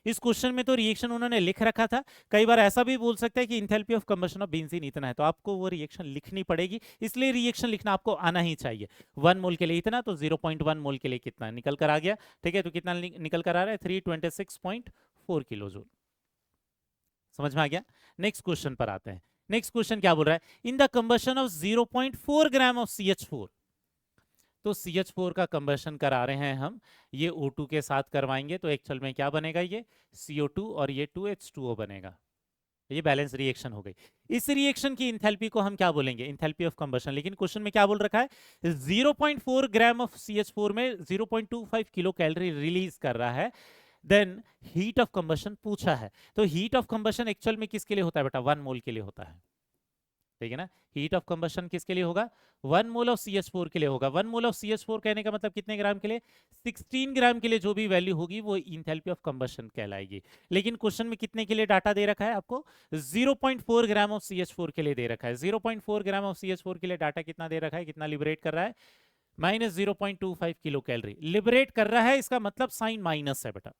इस क्वेश्चन में तो रिएक्शन उन्होंने लिख रखा था, कई बार ऐसा भी बोल सकता है कि enthalpy of combustion of benzene इतना है, तो आपको वो रिएक्शन लिखनी पड़ेगी, इसलिए रिएक्शन लिखना आपको आना ही चाहिए। 1 मोल के लिए इतना, तो 0.1 मोल के लिए कितना निकल कर आ गया। ठीक है, तो कितना निकल कर आ रहा है, 326.4 किलो जूल। समझ में आ गया? नेक्स्ट क्वेश्चन पर आते हैं। नेक्स्ट क्वेश्चन क्या बोल रहा है, in the combustion of 0.4 gram of CH4, तो CH4 का कंबशन करा रहे हैं हम, ये O2 के साथ करवाएंगे, तो एक्चुअल में क्या बनेगा, ये CO2 और ये 2H2O बनेगा। ये बैलेंस रिएक्शन हो गई। इस रिएक्शन की इंथैल्पी को हम क्या बोलेंगे, इंथैल्पी ऑफ कंबशन। लेकिन क्वेश्चन में क्या बोल रखा है, 0.4 ग्राम ऑफ CH4 में 0.25 किलो कैलोरी रिलीज कर रहा है, देन हीट ऑफ कंबशन पूछा है। तो हीट ऑफ कंबशन एक्चुअल में किसके लिए होता है बेटा, 1 मोल के लिए होता है। ठीक है ना, हीट ऑफ कंबशन किसके लिए होगा, 1 मोल ऑफ CH4 के लिए होगा। 1 मोल ऑफ CH4 कहने का मतलब कितने ग्राम के लिए, 16 ग्राम के लिए जो भी वैल्यू होगी वो इंथैल्पी ऑफ कंबशन कहलाएगी। लेकिन क्वेश्चन में कितने के लिए डाटा दे रखा है आपको, 0.4 ग्राम ऑफ CH4 के लिए दे रखा है। 0.4 ग्राम ऑफ CH4 के लिए डाटा कितना दे रखा है, कितना लिबरेट कर रहा है, -0.25 किलो कैलोरी लिबरेट कर रहा है। इसका मतलब साइन माइनस है बेटा।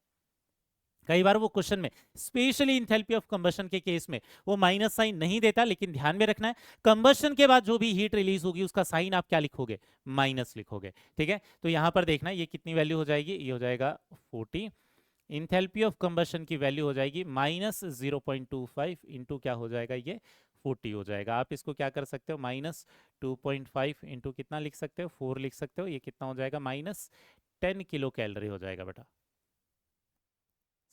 कई बार वो क्वेश्चन में स्पेशली इंथैल्पी ऑफ कंबशन के केस में वो माइनस साइन नहीं देता, लेकिन ध्यान में रखना है कंबशन के बाद जो भी हीट रिलीज होगी उसका साइन आप क्या लिखोगे, माइनस लिखोगे। ठीक है, तो यहां पर देखना ये कितनी वैल्यू हो जाएगी, ये हो जाएगा 40। इंथैल्पी ऑफ कंबशन की वैल्यू हो जाएगी -0.25 इंटू क्या हो जाएगा, ये 40 हो जाएगा। आप इसको क्या कर सकते हो, -2.5 इंटू कितना लिख सकते हो, 4 लिख सकते हो। ये कितना हो जाएगा, -10 किलो कैलोरी हो जाएगा बेटा।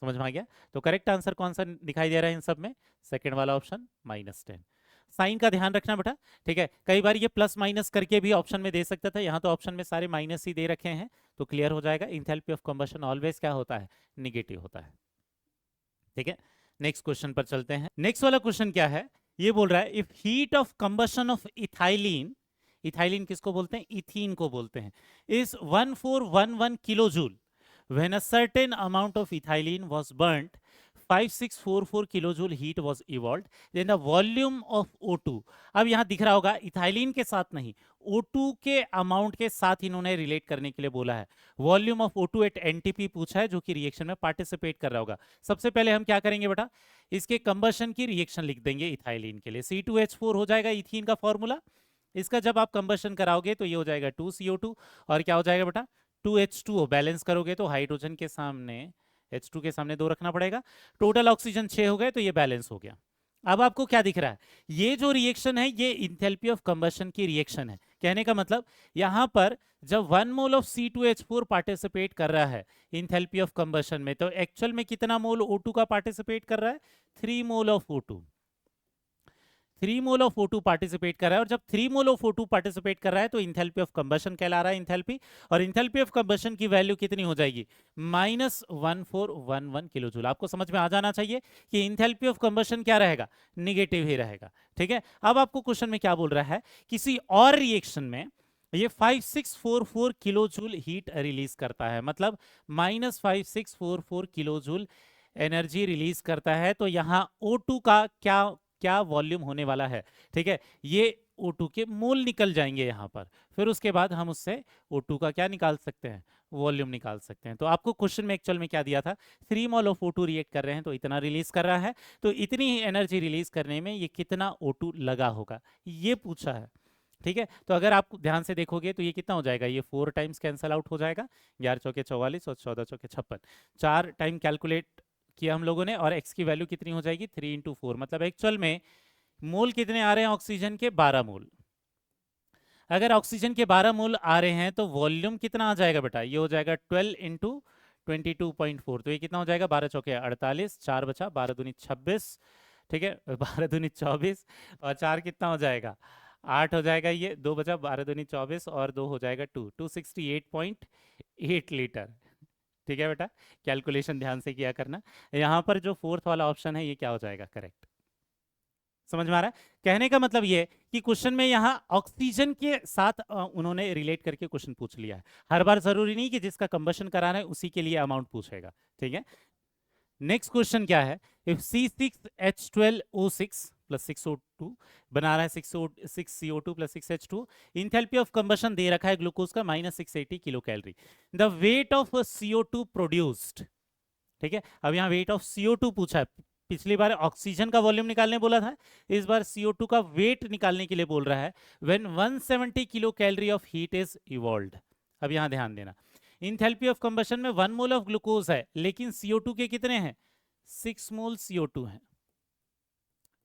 समझ में आ गया? तो करेक्ट आंसर कौन सा दिखाई दे रहा है इन सब में, सेकंड वाला ऑप्शन, -10। साइन का ध्यान रखना बेटा, ठीक है। कई बार ये प्लस माइनस करके भी ऑप्शन में दे सकता था, यहाँ तो ऑप्शन में सारे माइनस ही दे रखे हैं, तो क्लियर हो जाएगा। इंथैल्पी ऑफ कंबशन ऑलवेज क्या होता है, निगेटिव होता है, ठीक है। नेक्स्ट क्वेश्चन पर चलते हैं। नेक्स्ट वाला क्वेश्चन क्या है, ये बोल रहा है if heat of combustion of ethylene, ethylene किसको बोलते हैं, इथीन को बोलते हैं, is 1411 kilo joule, when a certain amount of ethylene was burnt, 5644 kilojoule heat was evolved, then the volume of O2, अब यहां दिख रहा होगा इथाइलिन के साथ नहीं, O2 के अमाउंट के साथ इन्होंने रिलेट करने के लिए बोला है। Volume of O2 at NTP पूछा है, जो कि रिएक्शन में पार्टिसिपेट कर रहा होगा। सबसे पहले हम क्या करेंगे बेटा, इसके कंबशन की रिएक्शन लिख देंगे इथाइलिन के लिए। C2H4 हो जाएगा इथीन का फॉर्मूला, इसका जब आप कंबशन कराओगे तो ये हो जाएगा 2CO2, और क्या हो जाएगा बेटा 2H2O, बैलेंस करोगे तो हाइड्रोजन के सामने H2 के सामने 2 रखना पड़ेगा, टोटल ऑक्सीजन 6 हो गए, तो ये बैलेंस हो गया। अब आपको क्या दिख रहा है, ये जो रिएक्शन है ये इंथैल्पी ऑफ कंबशन की रिएक्शन है। कहने का मतलब यहां पर जब 1 मोल ऑफ C2H4 पार्टिसिपेट कर रहा है इंथैल्पी ऑफ कंबशन में, तो एक्चुअल में कितना मोल O2 का पार्टिसिपेट कर रहा है, 3 mole of O2, 3 mole of O2 participate कर रहा है। और जब 3 मोल ऑफ O2 पार्टिसिपेट कर रहा है तो इंथैल्पी ऑफ कंबशन कहला रहा है इंथैल्पी, और इंथैल्पी ऑफ कंबशन की वैल्यू कितनी हो जाएगी, -1411 किलो जूल। आपको समझ में आ जाना चाहिए कि इंथैल्पी ऑफ कंबशन क्या रहेगा, निगेटिव ही रहेगा, ठीक है। अब आपको क्वेश्चन में क्या बोल रहा है, किसी और रिएक्शन में ये 5644 किलो जूल हीट रिलीज करता है, मतलब -5644 किलो जूल एनर्जी रिलीज करता है, तो यहाँ O2 का क्या वॉल्यूम होने वाला है, ठीक है। ये O2 के मोल निकल जाएंगे यहाँ पर, फिर उसके बाद हम उससे O2 का क्या निकाल सकते हैं, वॉल्यूम निकाल सकते हैं। तो आपको क्वेश्चन में एक्चुअल में क्या दिया था, 3 मोल ऑफ O2 रिएक्ट कर रहे हैं तो इतना रिलीज कर रहा है, तो इतनी ही एनर्जी रिलीज करने में ये कितना O2 लगा होगा, ये पूछा है, ठीक है। तो अगर आप ध्यान से देखोगे तो ये कितना हो जाएगा, ये 4 टाइम्स कैंसल आउट हो जाएगा, 11 चौके 44 और 14 चौके 56, 4 टाइम कैलकुलेट किया हम लोगों ने, और x की वैल्यू कितनी हो जाएगी 3 इंटू 4, मतलब एक्चुअल में मोल कितने आ रहे हैं ऑक्सीजन के, 12 मोल। अगर ऑक्सीजन के 12 मोल आ रहे हैं तो वॉल्यूम कितना आ जाएगा बेटा, ये हो जाएगा 12 इंटू 22.4, तो ये कितना हो जाएगा, 12 चौके 48, 4 बचा, 12 दूनी 26, ठीक है, 12 दूनी 24 और 4 कितना हो जाएगा 8 हो जाएगा, ये 2 बचा, 12 दूनी 24 और 2 हो जाएगा 268.8 लीटर, ठीक है बेटा। कैलकुलेशन ध्यान से किया करना। यहां पर जो फोर्थ वाला ऑप्शन है ये क्या हो जाएगा, करेक्ट। समझ में आ रहा है, कहने का मतलब ये कि क्वेश्चन में यहाँ ऑक्सीजन के साथ उन्होंने रिलेट करके क्वेश्चन पूछ लिया है। हर बार जरूरी नहीं कि जिसका कंबशन कराना है उसी के लिए अमाउंट पूछेगा, ठीक है। नेक्स्ट क्वेश्चन क्या है, इफ C6H12O6 प्लस 6O2 बना रहा है 6CO2 plus 6H2, enthalpy of combustion दे रखा है ग्लूकोज का -680 kilocalorie, the weight of CO2 produced, ठीक है। अब यहाँ वेट ऑफ CO2 पूछा है, पिछली बार ऑक्सीजन का वॉल्यूम निकालने बोला था, इस बार CO2 का वेट निकालने के लिए बोल रहा है, when 170 kilo calorie of heat is evolved. अब यहाँ ध्यान देना, इंथैल्पी ऑफ कंबशन में 1 मोल ऑफ ग्लूकोज है, लेकिन CO2 के कितने हैं, 6 मोल CO2 है,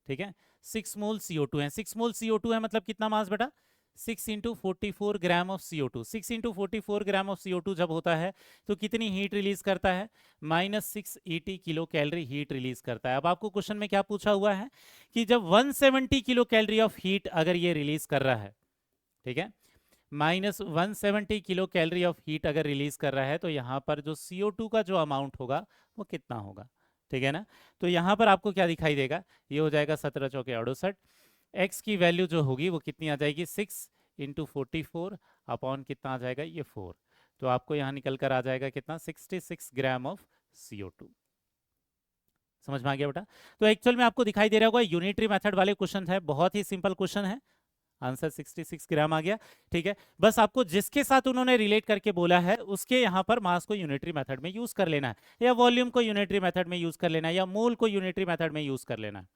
ठीक है, 6 मोल CO2 है। 6 मोल CO2 है मतलब कितना मास बेटा, 6 into 44 gram of CO2। 6 into 44 gram of CO2 जब होता है तो कितनी हीट रिलीज करता है, -680 किलो कैलोरी हीट रिलीज करता है। अब आपको क्वेश्चन में क्या पूछा हुआ है कि जब 170 किलो कैलोरी ऑफ हीट अगर ये रिलीज कर रहा है, ठीक है, -170 किलो कैलोरी ऑफ हीट अगर रिलीज कर रहा है, तो यहाँ पर जो CO2 का जो अमाउंट होगा वो कितना होगा, ठीक है ना। तो यहाँ पर आपको क्या दिखाई देगा, ये हो जाएगा 17 चौके 68, x की वैल्यू जो होगी वो कितनी आ जाएगी, 6 इंटू 44 अपॉन कितना आ जाएगा, ये 4, तो आपको यहाँ निकल कर आ जाएगा कितना, 66 ग्राम ऑफ CO2। समझ में आ गया बेटा। तो एक्चुअल में आपको दिखाई दे रहा होगा यूनिटरी मेथड वाले क्वेश्चन है, बहुत ही सिंपल क्वेश्चन है, आंसर 66 ग्राम आ गया, ठीक है। बस आपको जिसके साथ उन्होंने रिलेट करके बोला है उसके यहाँ पर मास को यूनिटरी मेथड में यूज कर लेना है, या वॉल्यूम को यूनिटरी मेथड में यूज कर लेना है, या मोल को यूनिटरी मेथड में यूज कर लेना है,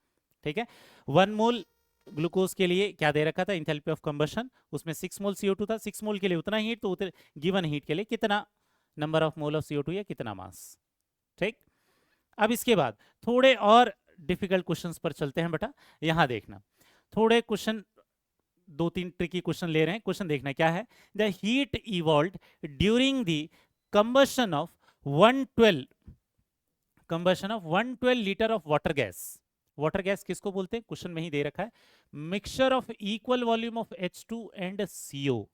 ठीक है। 1 मोल ग्लूकोज के लिए क्या दे रखा था, इंथैल्पी ऑफ कंबशन, उसमें 6 मोल CO2 था, 6 मोल के लिए उतना हीट, तो गिवन हीट के लिए कितना number of mole of CO2 या कितना मास, ठीक। अब इसके बाद थोड़े और डिफिकल्ट क्वेश्चंस पर चलते हैं बेटा। यहां देखना, थोड़े क्वेश्चन 2-3 ट्रिकी क्वेश्चन ले रहे हैं, क्वेश्चन देखना क्या है, the heat evolved during the combustion of 112 litre of water gas, water gas किसको बोलते हैं, क्वेश्चन में ही दे रखा है, mixture of equal volume of H2 and CO।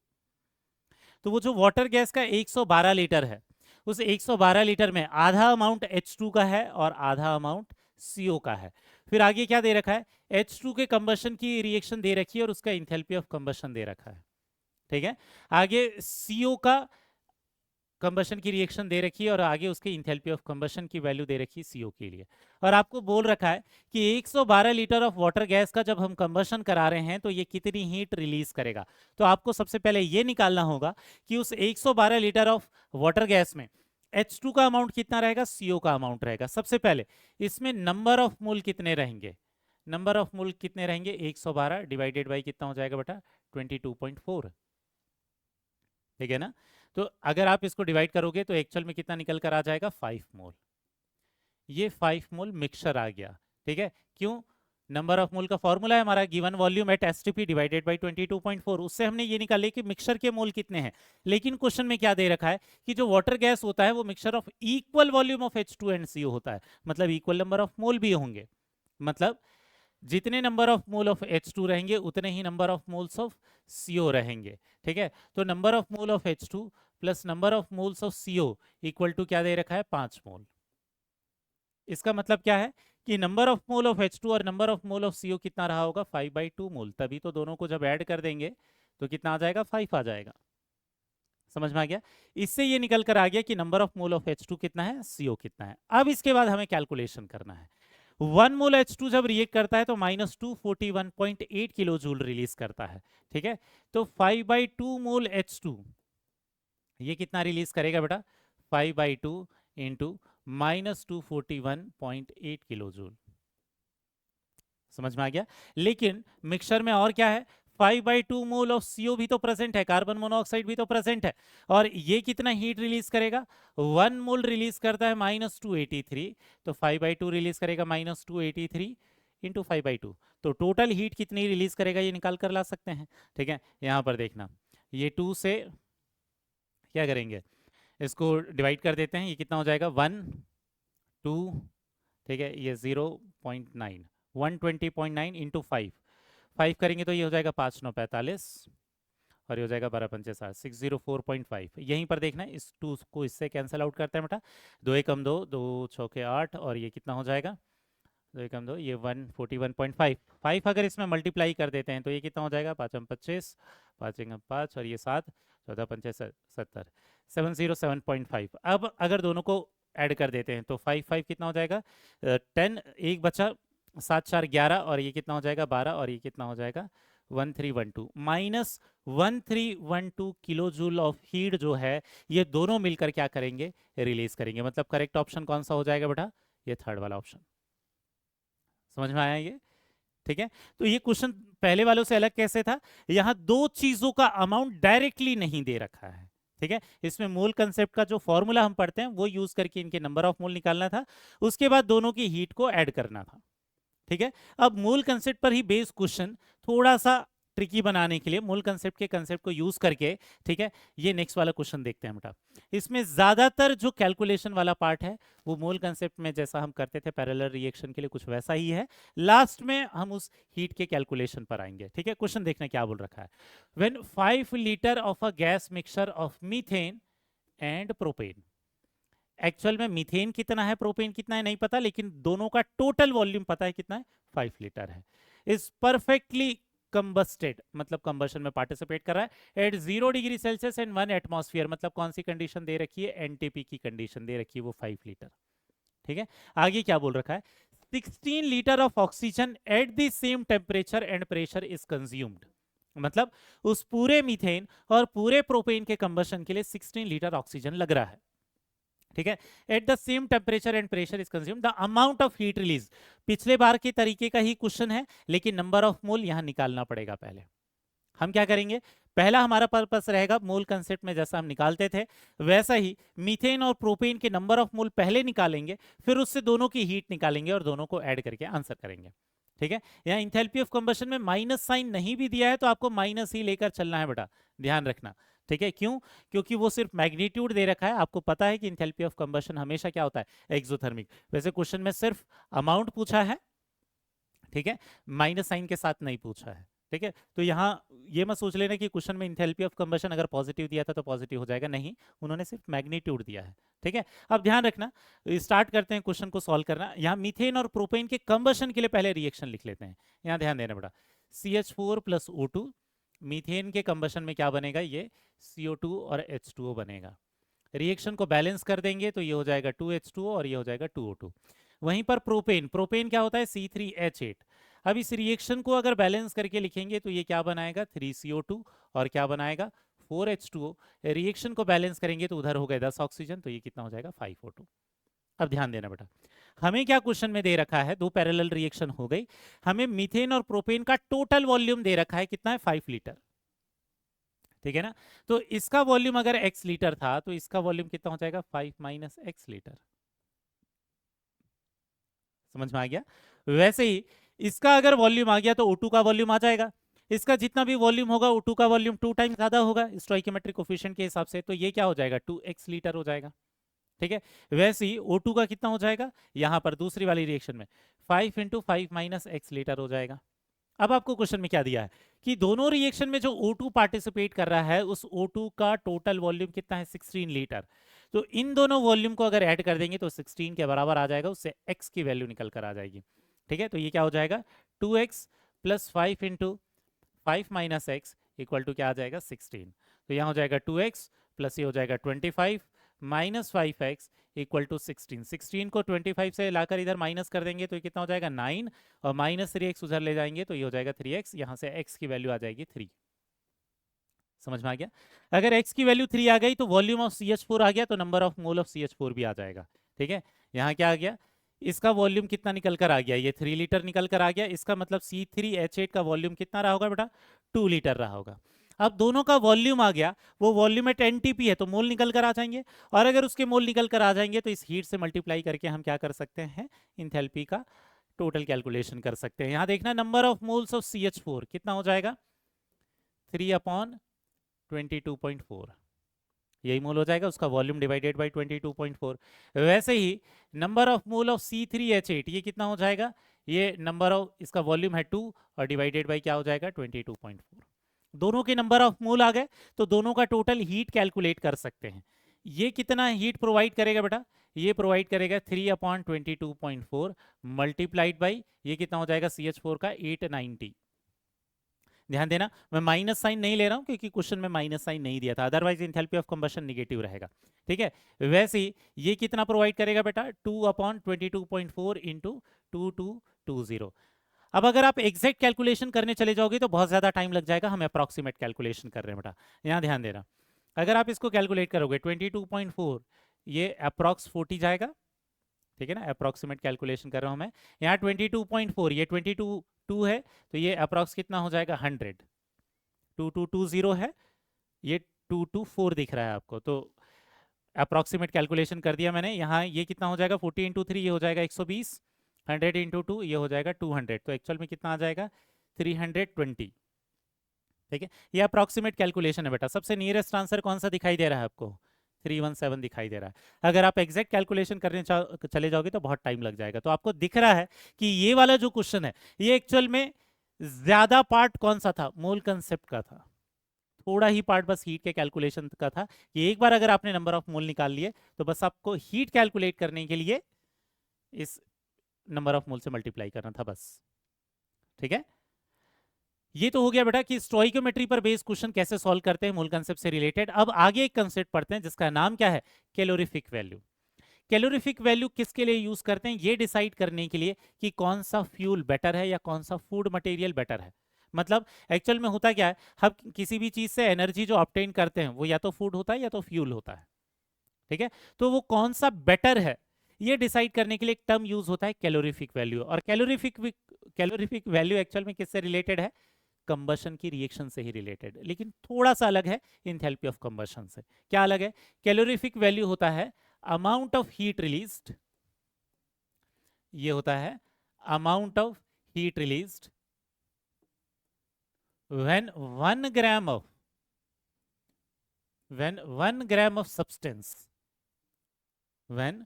तो वो जो वाटर गैस का 112 लीटर है, उस 112 लीटर में आधा अमाउंट H2 का है और आधा अमाउंट CO का है। फिर आगे क्या दे रखा है, H2 के कंबशन की रिएक्शन दे रखी है और उसका इंथैल्पी ऑफ कंबशन दे रखा है। ठीक है, आगे CO का कंबशन की रिएक्शन दे रखी है और आगे उसके इंथैल्पी ऑफ कंबशन की वैल्यू दे रखी है CO के लिए। और आपको बोल रखा है कि 112 लीटर ऑफ वाटर गैस का जब हम कंबशन करा रहे हैं तो ये कितनी हीट रिलीज करेगा। तो आपको सबसे पहले ये निकालना होगा कि उस 112 लीटर ऑफ वाटर गैस में H2 का अमाउंट कितना रहेगा, CO का अमाउंट रहेगा। सबसे पहले इसमें नंबर ऑफ मोल कितने रहेंगे, नंबर ऑफ मोल कितने रहेंगे, 112 डिवाइडेड बाई कितना हो जाएगा बेटा, 22.4। ठीक है ना, तो अगर आप इसको डिवाइड करोगे तो एक्चुअल में कितना निकल कर आ जाएगा, 5 मोल। ये 5 मोल मिक्सचर आ गया। ठीक है, क्यों, नंबर ऑफ मोल का फॉर्मूला है हमारा given volume at STP divided by 22.4, उससे हमने ये निकाले कि मिक्सचर के मोल कितने हैं। लेकिन क्वेश्चन में क्या दे रखा है कि जो वाटर गैस होता है वो mixture of equal volume of H2 and CO होता है, मतलब इक्वल नंबर ऑफ मोल भी होंगे, मतलब जितने number of mole of H2 रहेंगे उतने ही number of moles of CO रहेंगे। ठीक है, तो number of mole of H2 plus number of moles of CO equal to क्या दे रखा है, 5 मोल। इसका मतलब क्या है कि number of mole of H2 और number of mole of CO कितना रहा होगा, 5/2 मोल। तभी तो दोनों को जब ऐड कर देंगे तो कितना आ जाएगा, 5 आ जाएगा। समझ में आ गया, इससे ये निकल कर आ गया कि number of mole of H2 कितना है, CO कितना है। अब इसके बाद हमें कैलकुलेशन करना है। 1 मोल H2 जब रिएक्ट करता है तो -241.8 किलो जूल रिलीज करता है। ठीक है, तो 5/2 मोल H2 ये कितना रिलीज करेगा बेटा, 5/2 इंटू -241.8 किलो जूल। समझ में आ गया, लेकिन मिक्सचर में और क्या है, 5/2 मोल ऑफ CO भी तो प्रेजेंट है, कार्बन मोनोऑक्साइड भी तो प्रेजेंट है, और ये कितना हीट रिलीज करेगा, 1 मोल रिलीज करता है -283, तो 5/2 रिलीज करेगा -283 इंटू 5/2, तो टोटल हीट कितनी रिलीज करेगा ये निकाल कर ला सकते हैं। ठीक है, यहां पर देखना, ये 2 से क्या करेंगे, इसको डिवाइड कर देते हैं, ये कितना हो जाएगा, 1 2, ठीक है, ये 0.9, 120.9 इंटू 5 करेंगे तो ये हो जाएगा 5 9 45 और ये हो जाएगा 12 पंचे 60, 604.5। यहीं पर देखना है, इस 2 को इससे कैंसिल आउट करते हैं बेटा, 2 एकम 2, 2 चौके 8 और ये कितना हो जाएगा, 2 एकम 2, ये 141.5। 5 अगर इसमें मल्टीप्लाई कर देते हैं तो ये कितना हो जाएगा, 5 25, 5 एकम 5 और ये 7, 14 पंचे 70, 707.5। अब अगर दोनों को ऐड कर देते हैं तो 5 कितना हो जाएगा, 10, एक बचा, 7 4 11 और ये कितना हो जाएगा 12 और ये कितना हो जाएगा 1312 minus 1312 kilo joule of heat जो है ये दोनों मिलकर क्या करेंगे, रिलीज करेंगे। मतलब करेक्ट ऑप्शन कौन सा हो जाएगा बेटा, ये थर्ड वाला ऑप्शन। समझ में आया ये, ठीक है। तो ये क्वेश्चन पहले वालों से अलग कैसे था, यहां दो चीजों का अमाउंट डायरेक्टली नहीं दे रखा है। ठीक है, इसमें मोल कंसेप्ट का जो फॉर्मूला हम पढ़ते हैं वो यूज करके इनके नंबर ऑफ मोल निकालना था, उसके बाद दोनों की हीट को ऐड करना था। ठीक है, अब मूल कंसेप्ट पर ही बेस्ड क्वेश्चन थोड़ा सा ट्रिकी बनाने के लिए मूल कंसेप्ट के कंसेप्ट को यूज करके, ठीक है, ये नेक्स्ट वाला क्वेश्चन देखते हैं बेटा। इसमें ज्यादातर जो कैलकुलेशन वाला पार्ट है वो मूल कंसेप्ट में जैसा हम करते थे पैरेलल रिएक्शन के लिए कुछ वैसा ही है, लास्ट में हम उस हीट के कैलकुलेशन पर आएंगे। ठीक है, क्वेश्चन देखना क्या बोल रखा है, when 5 litre of a gas mixture of methane and propane. Actual में मीथेन कितना है, प्रोपेन कितना है नहीं पता, लेकिन दोनों का टोटल वॉल्यूम पता है कितना है, 5 लीटर है। इज परफेक्टली कंबस्टेड, मतलब कंबशन में पार्टिसिपेट कर रहा है at 0 degree Celsius and 1 atmosphere, मतलब कौन सी कंडीशन दे रखी है, एनटीपी की कंडीशन दे रखी है, वो 5 लीटर। ठीक है, आगे क्या बोल रखा है, 16 litre of oxygen at the same temperature and pressure is consumed. मतलब उस पूरे मीथेन और पूरे प्रोपेन के कंबशन के लिए 16 लीटर ऑक्सीजन लग रहा है। ठीक है, at the same temperature and pressure is consumed, the amount of heat release. पिछले बार के तरीके का ही क्वेश्चन है, लेकिन नंबर ऑफ मोल यहां निकालना पड़ेगा। पहले हम क्या करेंगे, पहला हमारा पर्पस रहेगा मोल कंसेप्ट में जैसा हम निकालते थे वैसा ही मीथेन और प्रोपेन के नंबर ऑफ मोल पहले निकालेंगे, फिर उससे दोनों की हीट निकालेंगे और दोनों को ऐड करके आंसर करेंगे। ठीक है, यहाँ इंथैल्पी ऑफ कंबशन में माइनस साइन नहीं भी दिया है तो आपको माइनस ही लेकर चलना है बेटा, ध्यान रखना। ठीक है, क्यों, क्योंकि वो सिर्फ मैग्नीट्यूड दे रखा है। आपको पता है कि इंथैल्पी ऑफ कंबशन हमेशा क्या होता है, एक्सोथर्मिक। वैसे क्वेश्चन में सिर्फ अमाउंट पूछा है, ठीक है, माइनस साइन के साथ नहीं पूछा है। ठीक है, तो यहाँ ये मत सोच लेना कि क्वेश्चन में इंथैल्पी ऑफ कंबशन अगर पॉजिटिव दिया था तो पॉजिटिव हो जाएगा, नहीं, उन्होंने सिर्फ मैग्नीट्यूड दिया है। ठीक है, अब ध्यान रखना, स्टार्ट करते हैं क्वेश्चन को सॉल्व करना। यहाँ मीथेन और प्रोपेन के कंबशन के लिए पहले रिएक्शन लिख लेते हैं। यहाँ ध्यान देना बेटा, CH4 प्लस O2, मीथेन के कंबशन में क्या बनेगा, ये CO2 और H2O बनेगा। रिएक्शन को बैलेंस कर देंगे तो ये हो जाएगा 2H2O और ये हो जाएगा 2O2। वहीं पर प्रोपेन, प्रोपेन क्या होता है, C3H8। अब इस रिएक्शन को अगर बैलेंस करके लिखेंगे तो ये क्या बनाएगा, 3CO2 और क्या बनाएगा, 4H2O। रिएक्शन को बैलेंस करेंगे तो उधर हो गए 10 ऑक्सीजन, तो ये कितना हो जाएगा, 5O2। अब ध्यान देना बेटा, हमें क्या क्वेश्चन में दे रखा है, दो पैरेलल रिएक्शन हो गई, हमें मीथेन और प्रोपेन का टोटल वॉल्यूम दे रखा है, कितना है, 5 लीटर। ठीक है ना, तो इसका वॉल्यूम अगर x लीटर था तो इसका वॉल्यूम कितना हो जाएगा, 5 माइनस x लीटर। समझ में आ गया। वैसे ही इसका अगर वॉल्यूम आ गया तो O2 का वॉल्यूम आ जाएगा, इसका जितना भी वॉल्यूम होगा O2 का वॉल्यूम 2 टाइम्स ज्यादा होगा स्टोइकोमेट्रिक कोफिशिएंट के हिसाब से, तो ये क्या हो जाएगा, 2x लीटर हो जाएगा। ठीक है, वैसे ही O2 का कितना हो जाएगा, यहां पर दूसरी वाली रिएक्शन में 5 इंटू 5 माइनस x लीटर हो जाएगा। अब आपको क्वेश्चन में क्या दिया है कि दोनों रिएक्शन में जो O2 पार्टिसिपेट कर रहा है उस O2 का टोटल वॉल्यूम कितना है, 16 लीटर। तो इन दोनों वॉल्यूम को अगर ऐड कर देंगे तो 16 के बराबर आ जाएगा, उससे x की वैल्यू निकल कर आ जाएगी। ठीक है, तो ये क्या हो जाएगा, 2x plus 5 into 5 minus x equal to क्या आ जाएगा, 16। तो यहाँ हो जाएगा 2x प्लस ये हो जाएगा 25 माइनस 5x इक्वल टू 16। 16 को 25 से लाकर इधर माइनस कर देंगे तो ये कितना हो जाएगा, 9, और माइनस 3x उधर ले जाएंगे तो ये हो जाएगा 3x, यहाँ से x की वैल्यू आ जाएगी 3। समझ में आ गया। अगर x की वैल्यू 3 आ गई तो वॉल्यूम ऑफ CH4 आ गया, तो number of mole of CH4 भी आ जाएगा। ठीक है, यहाँ क्या आ गया, इसका वॉल्यूम कितना निकल कर आ गया, ये 3 लीटर निकल कर आ गया, इसका मतलब C3H8 का वॉल्यूम कितना रहा होगा बेटा, 2 लीटर रहा होगा। अब दोनों का वॉल्यूम आ गया, वो वॉल्यूम एट NTP है तो मोल निकल कर आ जाएंगे, और अगर उसके मोल निकल कर आ जाएंगे तो इस हीट से मल्टीप्लाई करके हम क्या कर सकते हैं, इंथैल्पी का टोटल कैलकुलेशन कर सकते हैं। यहाँ देखना, number of moles of CH4 कितना हो जाएगा, 3/22.4, यही मोल हो जाएगा, उसका वॉल्यूम डिवाइडेड बाय 22.4। वैसे ही number of mole of C3H8 ये कितना हो जाएगा, ये नंबर ऑफ, इसका वॉल्यूम है 2 और डिवाइडेड बाय क्या हो जाएगा, 22.4। दोनों के नंबर ऑफ मोल आ गए तो दोनों का टोटल हीट कैलकुलेट कर सकते हैं। ये कितना हीट प्रोवाइड करेगा बेटा, ये प्रोवाइड करेगा 3/22.4 मल्टीप्लाइड बाई ये कितना हो जाएगा, CH4 का 890। ध्यान देना, मैं माइनस साइन नहीं ले रहा हूं क्योंकि क्वेश्चन में माइनस साइन नहीं दिया था, otherwise enthalpy of combustion negative रहेगा। ठीक है, वैसे ही ये कितना प्रोवाइड करेगा बेटा, 2/22.4 इंटू 2220। अब अगर आप एग्जैक्ट कैलकुलेशन करने चले जाओगे तो बहुत ज्यादा टाइम लग जाएगा, हम अप्रॉक्सीमेट कैलकुलेशन कर रहे हैं बेटा। यहाँ ध्यान देना, अगर आप इसको कैलकुलेट करोगे 22.4, ये अप्रॉक्स 40 जाएगा। ठीक है ना, अप्रॉक्सीमेट कैलकुलेशन कर रहा हूं मैं। यहाँ 22.4, ये 22 है तो ये अप्रॉक्स कितना हो जाएगा, 100। 2220 है, ये 224 दिख रहा है आपको, तो अप्रॉक्सीमेट कैलकुलेशन कर दिया मैंने। यहाँ ये कितना हो जाएगा, 40 इंटू 3 ये हो जाएगा 120, 100 इंटू 2 ये हो जाएगा 200, तो एक्चुअल में कितना आ जाएगा, 320। ठीक है, ये अप्रॉक्सीमेट कैलकुलेशन है बेटा। सबसे नियरेस्ट आंसर कौन सा दिखाई दे रहा है आपको, 317 दिखाई दे रहा है। अगर आप एग्जैक्ट कैलकुलेशन करने चले जाओगे तो बहुत टाइम लग जाएगा। तो आपको दिख रहा है कि ये वाला जो क्वेश्चन है ये एक्चुअल में ज्यादा पार्ट कौन सा था, मोल कंसेप्ट का था, थोड़ा ही पार्ट बस हीट के कैलकुलेशन का था। कि एक बार अगर आपने नंबर ऑफ मोल निकाल लिए तो बस आपको हीट कैलकुलेट करने के लिए इस नंबर ऑफ मोल से मल्टीप्लाई करना था बस। ठीक है, ये तो हो गया बेटा कि स्टोइकोमेट्री पर बेस्ड क्वेश्चन कैसे सॉल्व करते हैं मूल कंसेप्ट से रिलेटेड। अब आगे एक कंसेप्ट पढ़ते हैं जिसका नाम क्या है, कैलोरीफिक वैल्यू। कैलोरीफिक वैल्यू किसके लिए यूज करते हैं, ये डिसाइड करने के लिए कि कौन सा फ्यूल बेटर है या कौन सा फूड मटेरियल बेटर है। मतलब एक्चुअल में होता क्या है, हम किसी भी चीज से एनर्जी जो ऑब्टेन करते हैं वो या तो फूड होता है या तो फ्यूल होता है। ठीक है, तो वो कौन सा बेटर है ये डिसाइड करने के लिए एक टर्म यूज होता है कैलोरीफिक वैल्यू। और कैलोरीफिक वैल्यू एक्चुअल में किससे रिलेटेड है, कंबशन की रिएक्शन से ही रिलेटेड, लेकिन थोड़ा सा अलग है इंथैल्पी ऑफ कंबशन से। क्या अलग है, कैलोरीफिक वैल्यू होता है अमाउंट ऑफ हीट रिलीज्ड, ये होता है amount of heat released when 1 gram of when 1 gram of substance when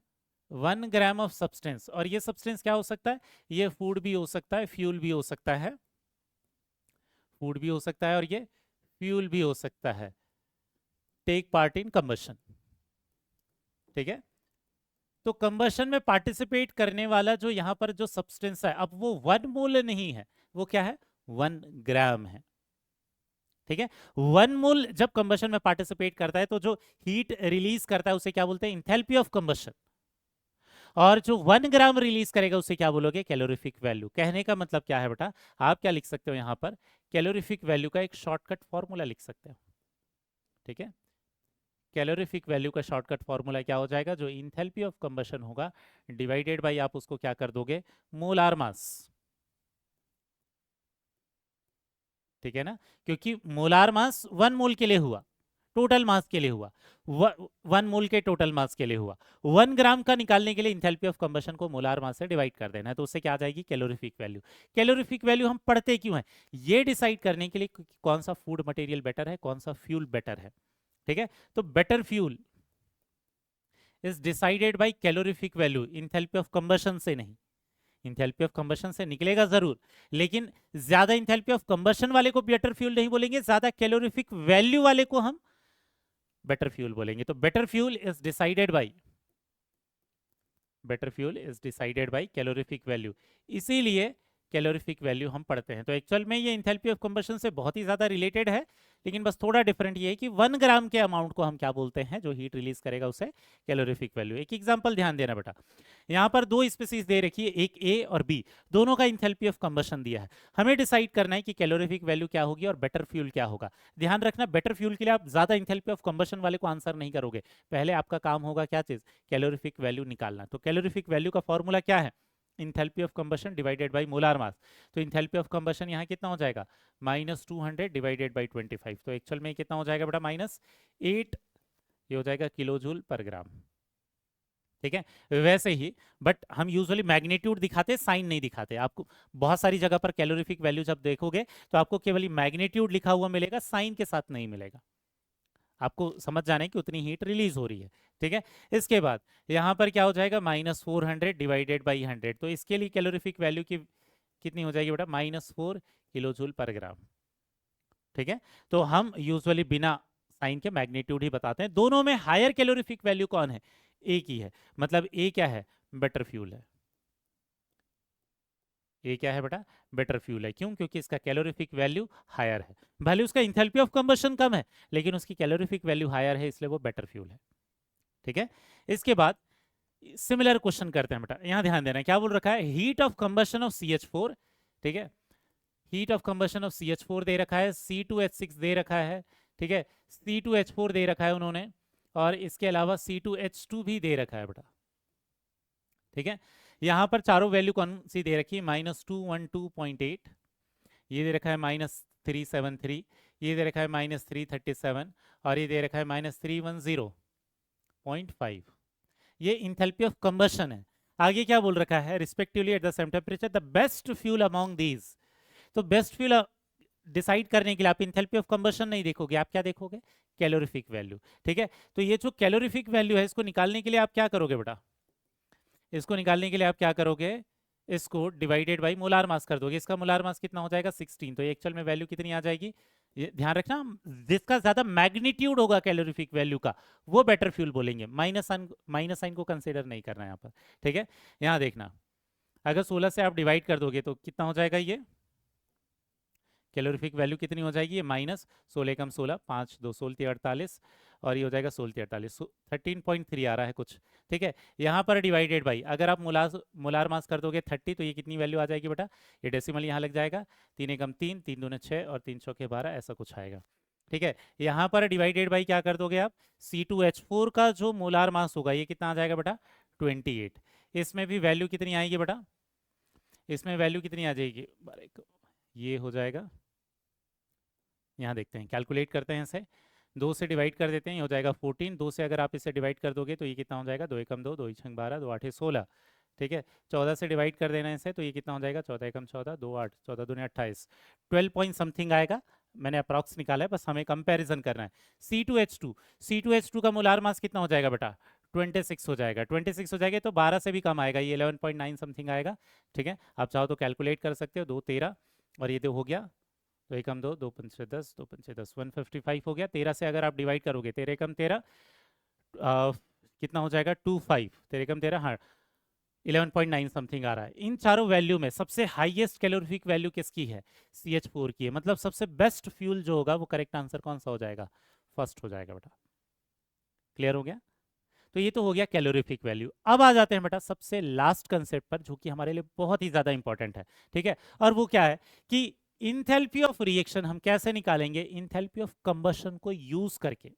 1 gram of substance, और ये सब्सटेंस क्या हो सकता है, ये फूड भी हो सकता है, फ्यूल भी हो सकता है, फूड भी हो सकता है और ये फ्यूल भी हो सकता है, टेक पार्ट इन कंबशन। ठीक है, तो कंबशन में पार्टिसिपेट करने वाला जो यहाँ पर जो सब्सटेंस है, अब वो 1 मोल नहीं है, वो क्या है, 1 ग्राम है। ठीक है, 1 मोल जब कंबशन में पार्टिसिपेट करता है तो जो हीट रिलीज करता है उसे क्या बोलते हैं, इंथैल्पी ऑफ कंबशन। और जो 1 ग्राम रिलीज करेगा उसे क्या बोलोगे, कैलोरीफिक वैल्यू। कहने का मतलब क्या है बेटा, आप क्या लिख सकते हो यहाँ पर, कैलोरीफिक वैल्यू का एक शॉर्टकट फॉर्मूला लिख सकते हो। ठीक है, कैलोरीफिक वैल्यू का शॉर्टकट फॉर्मूला क्या हो जाएगा, जो इंथैल्पी ऑफ कंबशन होगा डिवाइडेड बाय, आप उसको क्या कर दोगे, मोलार मास। ठीक है ना, क्योंकि मोलार मास 1 मोल के लिए हुआ, टोटल मास के लिए हुआ, 1 मोल के टोटल मास के लिए हुआ। 1 ग्राम का निकालने के लिए इंथैल्पी ऑफ कंबशन को मोलार मास से डिवाइड कर देना है, तो उससे क्या आ जाएगी, कैलोरीफिक वैल्यू। कैलोरीफिक वैल्यू हम पढ़ते क्यों हैं, ये डिसाइड करने के लिए कि कौन सा फूड मटेरियल बेटर है, कौन सा फ्यूल बेटर है। ठीक है, तो better fuel is decided by calorific value, enthalpy of combustion से नहीं। इंथैल्पी ऑफ कंबशन से निकलेगा जरूर, लेकिन ज्यादा इंथैल्पी ऑफ कंबशन वाले को बेटर फ्यूल नहीं बोलेंगे, ज्यादा कैलोरीफिक वैल्यू वाले को हम बेटर फ्यूल बोलेंगे। तो better fuel is decided by, better fuel is decided by calorific value, इसीलिए कैलोरीफिक वैल्यू हम पढ़ते हैं। तो एक्चुअल में ये इंथैल्पी ऑफ कंबशन से बहुत ही ज्यादा रिलेटेड है, लेकिन बस थोड़ा डिफरेंट ये है कि 1 ग्राम के अमाउंट को हम क्या बोलते हैं, जो हीट रिलीज करेगा उसे कैलोरीफिक वैल्यू। एक एग्जांपल ध्यान देना बेटा, यहाँ पर 2 स्पीसीज दे रखी है, एक ए और बी, दोनों का इंथैल्पी ऑफ कंबशन दिया है। हमें डिसाइड करना है कि कैलोरीफिक वैल्यू क्या होगी और बेटर फ्यूल क्या होगा। ध्यान रखना, बेटर फ्यूल के लिए आप ज्यादा इंथैल्पी ऑफ कंबशन वाले को आंसर नहीं करोगे, पहले आपका काम होगा क्या चीज, कैलोरीफिक वैल्यू निकालना। तो कैलोरीफिक वैल्यू का फॉर्मूला क्या है, enthalpy of combustion divided by molar mass. तो इंथैल्पी ऑफ कंबशन यहाँ कितना हो जाएगा, -200 डिवाइडेड बाय 25। तो एक्चुअल में कितना हो जाएगा बेटा, -8, ये हो जाएगा किलो जूल पर ग्राम। ठीक है, वैसे ही बट हम यूजुअली मैग्नीट्यूड दिखाते, साइन नहीं दिखाते। आपको बहुत सारी जगह पर कैलोरीफिक वैल्यू जब देखोगे तो आपको केवल मैग्नीट्यूड लिखा हुआ मिलेगा, साइन के साथ नहीं मिलेगा। आपको समझ जाना है कि उतनी हीट रिलीज हो रही है। ठीक है, इसके बाद यहाँ पर क्या हो जाएगा, -400 डिवाइडेड बाई 100। तो इसके लिए कैलोरीफिक वैल्यू की कितनी हो जाएगी बेटा, -4 किलो जूल पर ग्राम। ठीक है, तो हम यूजुअली बिना साइन के मैग्नीट्यूड ही बताते हैं। दोनों में हायर कैलोरीफिक वैल्यू कौन है, ए की है, मतलब ए क्या है, बेटर फ्यूल है। ये क्या है बेटा, बेटर फ्यूल है। क्यों, क्योंकि इसका कैलोरीफिक वैल्यू हायर है, भले उसका इंथैल्पी ऑफ कंबशन कम है, लेकिन उसकी कैलोरीफिक वैल्यू हायर है, इसलिए वो बेटर फ्यूल है। ठीक है, इसके बाद सिमिलर क्वेश्चन करते हैं बेटा, यहां ध्यान देना क्या बोल रखा है, heat of combustion of CH4। ठीक है, heat of combustion of CH4 दे रखा है, C2H6 दे रखा है। ठीक है, C2H4 दे रखा है उन्होंने, और इसके अलावा C2H2 भी दे रखा है बेटा। ठीक है, यहां पर चारों वैल्यू कौन सी दे रखी है, -212.8, ये दे रखा है -373, ये दे रखा है -337, और ये दे रखा है -310.5। ये इंथैल्पी ऑफ कंबशन है। आगे क्या बोल रखा है, respectively at the same temperature the best fuel among these. तो बेस्ट फ्यूल डिसाइड करने के लिए आप इंथैल्पी ऑफ कंबशन नहीं देखोगे, आप क्या देखोगे, कैलोरीफिक वैल्यू। ठीक है, तो ये जो कैलोरीफिक वैल्यू है, इसको निकालने के लिए आप क्या करोगे बेटा, इसको निकालने के लिए आप क्या करोगे, इसको डिवाइडेड बाई मोलार मास कर दोगे। इसका मोलार मास कितना हो जाएगा, 16। तो एक्चुअल में वैल्यू कितनी आ जाएगी, ये ध्यान रखना, जिसका ज्यादा मैग्नीट्यूड होगा कैलोरीफिक वैल्यू का, वो बेटर फ्यूल बोलेंगे। माइनस साइन को कंसीडर नहीं करना है यहाँ पर। ठीक है, यहाँ देखना, अगर 16 से आप डिवाइड कर दोगे तो कितना हो जाएगा, ये कैलोरीफिक वैल्यू कितनी हो जाएगी, ये -16 कम 16, 5 2 16 48, और ये हो जाएगा 16 48, 13.3 आ रहा है कुछ। ठीक है, यहाँ पर डिवाइडेड बाई, अगर आप मोलार मास कर दोगे 30, तो ये कितनी वैल्यू आ जाएगी बेटा, ये डेसिमल यहाँ लग जाएगा, 3 एकम 3, 3 दूने 6, और 3 चौके 12, ऐसा कुछ आएगा। ठीक है, यहाँ पर डिवाइडेड बाई क्या कर दोगे आप, C2H4 का जो मोलार मास होगा ये कितना आ जाएगा बेटा, 28। इसमें भी वैल्यू कितनी आएगी बेटा, इसमें वैल्यू कितनी आ जाएगी, ये हो जाएगा, यहाँ देखते हैं, कैलकुलेट करते हैं इसे, 2 से डिवाइड कर देते हैं, ये हो जाएगा 14। 2 से अगर आप इसे डिवाइड कर दोगे तो ये कितना हो जाएगा, 2 एकम 2, 2 छंग 12, 2 आठे 16। ठीक है, 14 से डिवाइड कर देना इसे, तो ये कितना हो जाएगा, 14 एकम 14, 2 8, 14 दूने 28, 12 पॉइंट समथिंग आएगा। मैंने अप्रॉक्स निकाला है, बस हमें कंपैरिजन करना है। C2H2 का मोलार मास कितना हो जाएगा बेटा, 26 हो जाएगा, 26 हो जाएगा तो 12 से भी कम आएगा, ये 11.9 समथिंग आएगा। ठीक है, आप चाहो तो कैलकुलेट कर सकते हो, 2 13 और ये 2 हो गया, तो एकम 2, 2 पंचे 10, 2 पंचे 10, 155 हो गया। 13 से अगर आप डिवाइड करोगे, 13 एकम 13, कितना हो जाएगा 25, 13 एकम 13, हाँ 11.9 समथिंग आ रहा है। इन चारों वैल्यू में सबसे हाईएस्ट कैलोरीफिक वैल्यू किसकी है? CH4 की है, मतलब सबसे बेस्ट फ्यूल जो होगा वो करेक्ट आंसर कौन सा हो जाएगा? फर्स्ट हो जाएगा बेटा। क्लियर हो गया? तो ये तो हो गया कैलोरीफिक वैल्यू। अब आ जाते हैं बेटा सबसे लास्ट कंसेप्ट पर, जो कि हमारे लिए बहुत ही ज्यादा इंपॉर्टेंट है। ठीक है, और वो क्या है कि इंथैल्पी ऑफ रिएक्शन हम कैसे निकालेंगे? इंथैल्पी ऑफ कंबशन को यूज करके।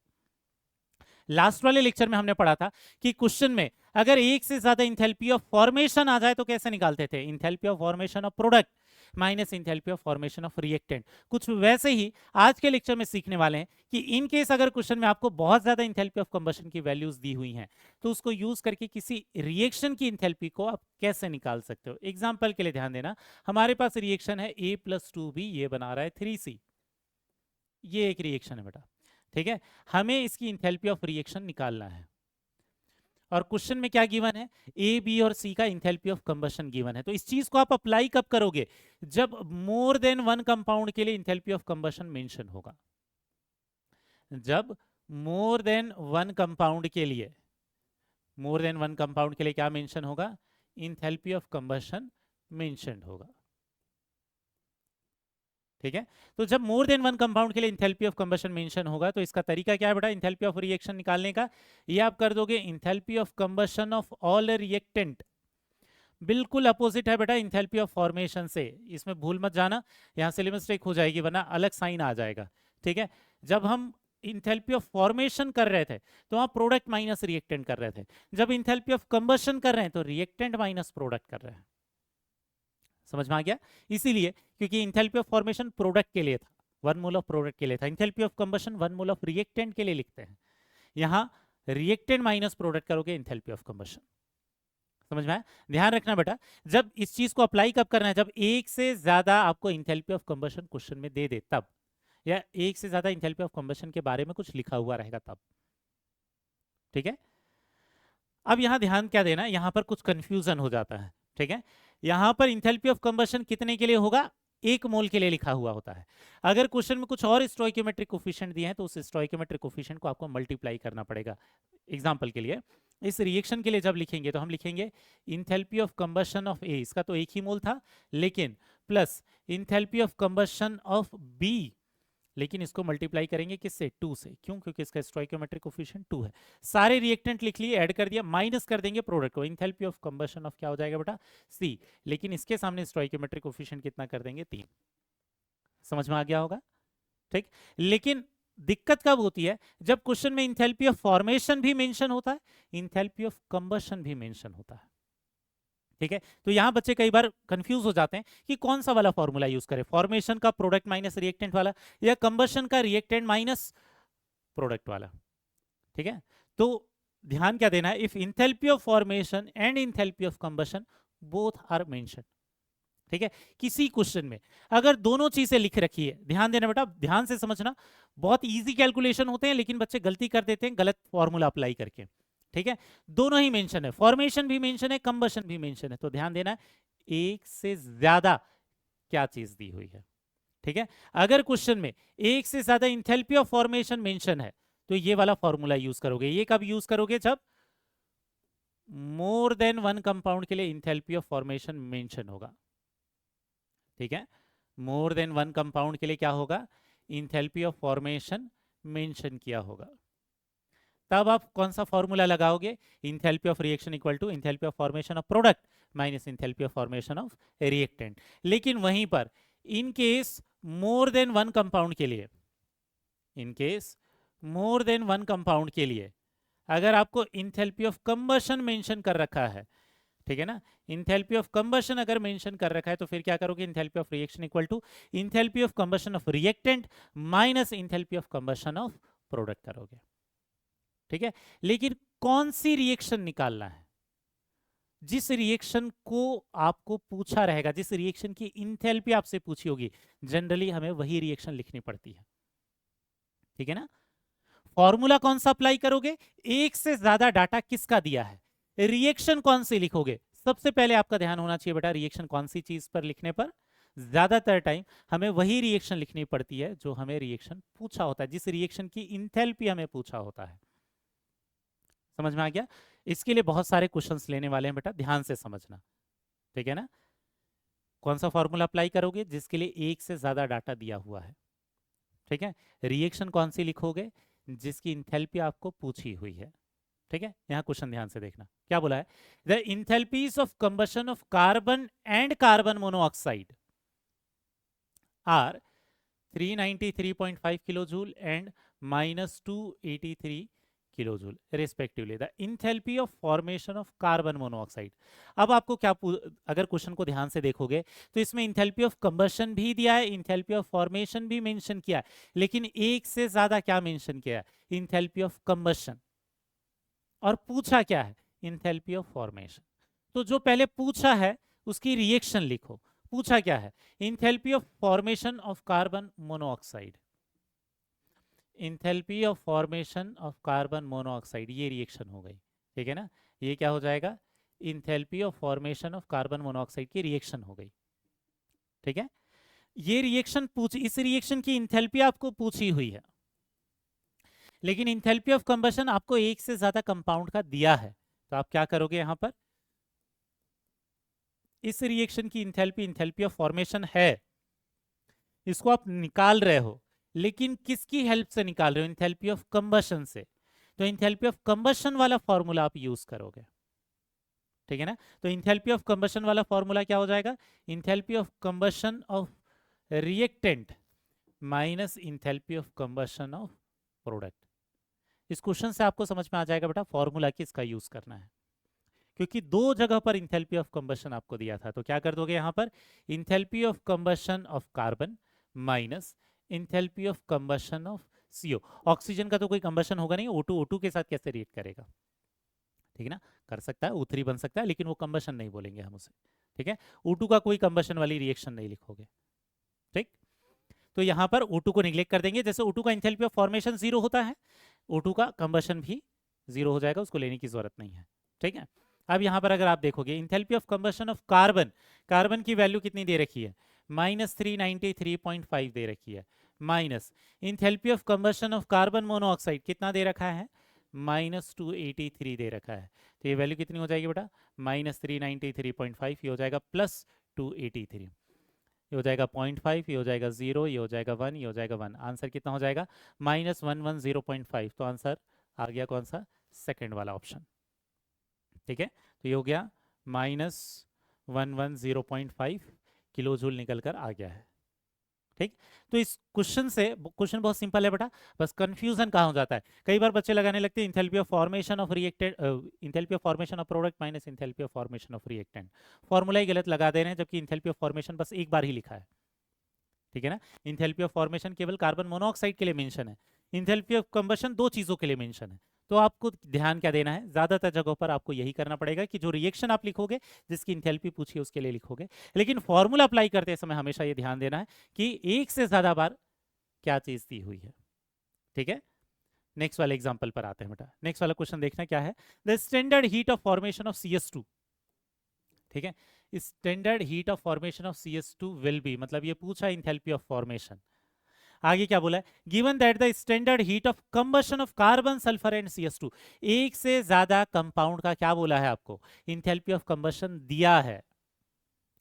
लास्ट वाले लेक्चर में हमने पढ़ा था कि क्वेश्चन में अगर एक से ज्यादा इंथैल्पी ऑफ फॉर्मेशन आ जाए तो कैसे निकालते थे? Enthalpy of formation of product minus enthalpy of formation of reactant. कुछ वैसे ही आज के लेक्चर में सीखने वाले हैं कि इन केस अगर क्वेश्चन में आपको बहुत ज्यादा इंथैल्पी ऑफ कंबशन की वैल्यूज दी हुई हैं तो उसको यूज करके किसी रिएक्शन की इंथैल्पी को आप कैसे निकाल सकते हो। एग्जांपल के लिए ध्यान देना, हमारे पास रिएक्शन है A+2B, ये बना रहा है 3C, ये एक रिएक्शन है बेटा। ठीक है, हमें इसकी इंथैल्पी ऑफ रिएक्शन निकालना है और क्वेश्चन में क्या गिवन है? ए, बी और सी का इंथैल्पी ऑफ कंबशन गिवन है। तो इस चीज को आप अप्लाई कब करोगे? जब मोर देन वन कंपाउंड के लिए इंथैल्पी ऑफ कंबशन मेंशन होगा। जब मोर देन वन कंपाउंड के लिए, मोर देन वन कंपाउंड के लिए क्या मेंशन होगा? इंथैल्पी ऑफ कंबशन मेंशन होगा। ठीक है, तो जब मोर देन वन कंपाउंड के लिए इंथैल्पी ऑफ कंबशन मेंशन होगा तो इसका तरीका क्या है बेटा इंथैल्पी ऑफ रिएक्शन निकालने का? ये आप कर दोगे enthalpy of combustion of all reactant. बिल्कुल अपोजिट है बेटा इंथैल्पी ऑफ फॉर्मेशन से, इसमें भूल मत जाना, यहां से मिस्टेक हो जाएगी वरना अलग साइन आ जाएगा। ठीक है, जब हम इंथैल्पी ऑफ फॉर्मेशन कर रहे थे तो वहां प्रोडक्ट माइनस रिएक्टेंट कर रहे थे, जब इंथैल्पी ऑफ कंबशन कर रहे हैं तो रिएक्टेंट माइनस प्रोडक्ट कर रहे हैं। समझ में आ गया? इसीलिए क्योंकि इंथैल्पी ऑफ फॉर्मेशन प्रोडक्ट के लिए था, 1 मोल ऑफ प्रोडक्ट के लिए था, enthalpy of combustion 1 mole of reactant के लिए लिखते हैं। यहां रिएक्टेंट माइनस प्रोडक्ट करोगे इंथैल्पी ऑफ कंबशन। समझ में आया? ध्यान रखना बेटा, जब इस चीज को अप्लाई कब करना है? जब एक से ज्यादा आपको इंथैल्पी ऑफ कंबशन क्वेश्चन में दे दे तब, या एक से ज्यादा इंथैल्पी ऑफ कंबशन के बारे में कुछ लिखा हुआ रहेगा तब। ठीक है, अब यहां ध्यान क्या देना, यहां पर कुछ कंफ्यूजन हो जाता है। ठीक है, यहां पर इंथैल्पी ऑफ कंबशन कितने के लिए होगा? 1 मोल के लिए लिखा हुआ होता है। अगर क्वेश्चन में कुछ और स्टोइकोमेट्रिक कोफिशिएंट दिए हैं तो उस स्टोइकोमेट्रिक कोफिशिएंट को आपको मल्टीप्लाई करना पड़ेगा। एग्जांपल के लिए इस रिएक्शन के लिए जब लिखेंगे तो हम लिखेंगे enthalpy of combustion of A, इसका तो 1 ही मोल था, लेकिन plus enthalpy of combustion of B, लेकिन इसको मल्टीप्लाई करेंगे किससे? 2 से। क्यों? क्योंकि इसका स्टोइकोमेट्रिक कोफिशिएंट 2 है। सारे रिएक्टेंट लिख लिए, ऐड कर दिया, माइनस कर देंगे प्रोडक्ट को, इंथैल्पी ऑफ कंबशन ऑफ क्या हो जाएगा बेटा? सी, लेकिन इसके सामने स्टोइकोमेट्रिक कोफिशिएंट कितना कर देंगे? 3। समझ में आ गया होगा? ठीक, लेकिन दिक्कत कब होती है? जब क्वेश्चन में इंथैल्पी ऑफ फॉर्मेशन भी मेंशन होता है, इंथैल्पी ऑफ कंबशन भी मेंशन होता है। ठीक है, तो यहां बच्चे कई बार कंफ्यूज हो जाते हैं कि कौन सा वाला फॉर्मूला यूज करें, फॉर्मेशन का प्रोडक्ट माइनस रिएक्टेंट वाला या कंबशन का रिएक्टेंट माइनस प्रोडक्ट वाला। ठीक है, तो ध्यान क्या देना है? If enthalpy of formation and enthalpy of combustion both are mention. ठीक है, किसी क्वेश्चन में अगर दोनों चीजें लिख रखी है, ध्यान देना बेटा, ध्यान से समझना, बहुत इजी कैलकुलेशन होते हैं लेकिन बच्चे गलती कर देते हैं गलत फॉर्मूला अप्लाई करके। ठीक है, दोनों ही मेंशन है, फॉर्मेशन भी मेंशन है, कंबशन भी मेंशन है, तो ध्यान देना एक से ज्यादा क्या चीज दी हुई है। ठीक है, अगर क्वेश्चन में एक से ज्यादा इंथैल्पी ऑफ फॉर्मेशन मेंशन है तो ये वाला फॉर्मूला यूज करोगे। ये कब यूज करोगे? जब मोर देन वन कंपाउंड के लिए इंथैल्पी ऑफ फॉर्मेशन मेंशन होगा। ठीक है, मोर देन वन कंपाउंड के लिए क्या होगा? इंथैल्पी ऑफ फॉर्मेशन मेंशन किया होगा। तब आप कौन सा फॉर्मूला लगाओगे? Enthalpy of reaction equal to enthalpy of formation of product minus enthalpy of formation of reactant. लेकिन वहीं पर in case more than one compound के लिए, in case more than one compound के लिए अगर आपको इंथैल्पी ऑफ कंबशन मेंशन कर रखा है, ठीक है ना, इंथैल्पी ऑफ कंबशन अगर मेंशन कर रखा है तो फिर क्या करोगे? Enthalpy of reaction equal to enthalpy of combustion of reactant minus enthalpy of combustion of product करोगे। ठीक है, लेकिन कौन सी रिएक्शन निकालना है? जिस रिएक्शन को आपको पूछा रहेगा, जिस रिएक्शन की इंथैल्पी आपसे पूछी होगी, जनरली हमें वही रिएक्शन लिखनी पड़ती है। ठीक है ना, फॉर्मूला कौन सा अप्लाई करोगे? एक से ज्यादा डाटा किसका दिया है, रिएक्शन कौन सी लिखोगे? सबसे पहले आपका ध्यान होना चाहिए बेटा, रिएक्शन कौन सी चीज पर लिखने पर ज्यादातर टाइम हमें वही रिएक्शन लिखनी पड़ती है जो हमें रिएक्शन पूछा होता है, जिस रिएक्शन की इंथैल्पी हमें पूछा होता है। समझ में आ गया? इसके लिए बहुत सारे क्वेश्चंस लेने वाले हैं बेटा, ध्यान से समझना, ठीक है ना? कौन सा फॉर्मूला अप्लाई करोगे? जिसके लिए एक से ज्यादा डाटा दिया हुआ है, ठीक है। रिएक्शन कौन सी लिखोगे? जिसकी इंथैल्पी आपको पूछी हुई है, ठीक है। यहां क्वेश्चन ध्यान से देखना, क्या बोला है? The enthalpies of combustion of carbon and carbon monoxide are 393.5 kilojule and -283 kilojule respectively. The enthalpy of formation of carbon monoxide. अब आपको क्या अगर क्वेश्चन को ध्यान से देखोगे तो इसमें इंथैल्पी ऑफ कंबशन भी दिया है, इंथैल्पी ऑफ फॉर्मेशन भी मेंशन किया है, लेकिन एक से ज्यादा क्या मेंशन किया है? Enthalpy of combustion. और पूछा क्या है? Enthalpy of formation. तो जो पहले पूछा है उसकी रिएक्शन लिखो। पूछा क्या है? Enthalpy of formation of carbon monoxide, enthalpy of formation of carbon monoxide, ये रिएक्शन हो गई, ठीक है ना। ये क्या हो जाएगा? Enthalpy of formation of carbon monoxide की रिएक्शन हो गई, ठीक है। ये रिएक्शन इस रिएक्शन की इंथैल्पी आपको पूछी हुई है, लेकिन इंथैल्पी ऑफ कंबशन आपको एक से ज्यादा कंपाउंड का दिया है। तो आप क्या करोगे? यहां पर इस रिएक्शन की इंथैल्पी, इंथैल्पी ऑफ फॉर्मेशन है, इसको आप निकाल रहे हो, लेकिन किसकी हेल्प से निकाल रहे हो? इंथैल्पी ऑफ कंबशन से। तो इंथैल्पी ऑफ कंबशन वाला फॉर्मूला आप यूज करोगे, ठीक है ना। तो इंथैल्पी ऑफ कंबशन वाला फॉर्मूला क्या हो जाएगा? Enthalpy of combustion of reactant minus enthalpy of combustion of product. इस क्वेश्चन से आपको समझ में आ जाएगा बेटा फॉर्मूला किसका यूज करना है, क्योंकि दो जगह पर इंथैल्पी ऑफ कंबशन आपको दिया था। तो क्या कर दोगे यहां पर? Enthalpy of combustion of carbon minus enthalpy of combustion of CO। Oxygen का तो कोई कंबशन होगा नहीं, O2 O2 के साथ कैसे रिएक्ट करेगा? ठीक है ना, कर सकता है O3 बन सकता है, लेकिन वो कंबशन नहीं बोलेंगे हम उसे, ठीक है। O2 का कोई कंबशन वाली रिएक्शन नहीं लिखोगे, ठीक। तो यहां पर O2 को निग्लेक्ट कर देंगे। जैसे O2 का इंथैल्पी ऑफ फॉर्मेशन 0 होता है, O2 का कंबशन भी 0 हो जाएगा, उसको लेने की जरूरत नहीं है, ठीक है। अब यहां पर अगर आप देखोगे enthalpy of combustion of carbon, carbon की वैल्यू कितनी दे रखी है? -393.5 दे रखी है, minus enthalpy of combustion of carbon monoxide कितना दे रखा है? -283 दे रखा है। तो ये वैल्यू कितनी हो जाएगी बेटा? -393.5, ये हो जाएगा +283, ये हो जाएगा 0.5, ये हो जाएगा 0, ये हो जाएगा 1, ये हो जाएगा 1। आंसर कितना हो जाएगा? -110.5। तो आंसर आ गया कौन सा? सेकंड वाला ऑप्शन, ठीक है। तो ये हो गया -110.5 किलो जूल निकल कर आ गया है, ठीक। तो इस क्वेश्चन से, क्वेश्चन बहुत सिंपल है बेटा, बस कंफ्यूजन कहाँ हो जाता है? कई बार बच्चे लगाने लगते हैं enthalpy of formation of reacted, enthalpy of formation of product minus enthalpy of formation of reactant. Formula ही गलत लगा दे रहे हैं, जबकि इंथैल्पी ऑफ फॉर्मेशन बस एक बार ही लिखा है, ठीक है ना। इंथैल्पी ऑफ फॉर्मेशन केवल कार्बन मोनोऑक्साइड के लिए मेंशन है, इंथैल्पी ऑफ कंबशन दो चीजों के लिए मेंशन है। तो आपको ध्यान क्या देना है? ज्यादातर जगहों पर आपको यही करना पड़ेगा कि जो रिएक्शन आप लिखोगे, जिसकी इंथैल्पी पूछी है उसके लिए लिखोगे, लेकिन फॉर्मूला अप्लाई करते समय हमेशा ये ध्यान देना है कि एक से ज्यादा बार क्या चीज दी हुई है, ठीक है। नेक्स्ट वाले एग्जांपल पर आते हैं बेटा। नेक्स्ट वाला क्वेश्चन देखना क्या है? The standard heat of formation of CS2, ठीक है। Standard heat of formation of CS2 will be, मतलब ये पूछा इंथैल्पी ऑफ फॉर्मेशन। आगे क्या बोला है? Given that the standard heat of combustion of carbon sulphur and CS2, एक से ज्यादा कंपाउंड का क्या बोला है आपको? इंथैल्पी ऑफ कंबशन दिया है।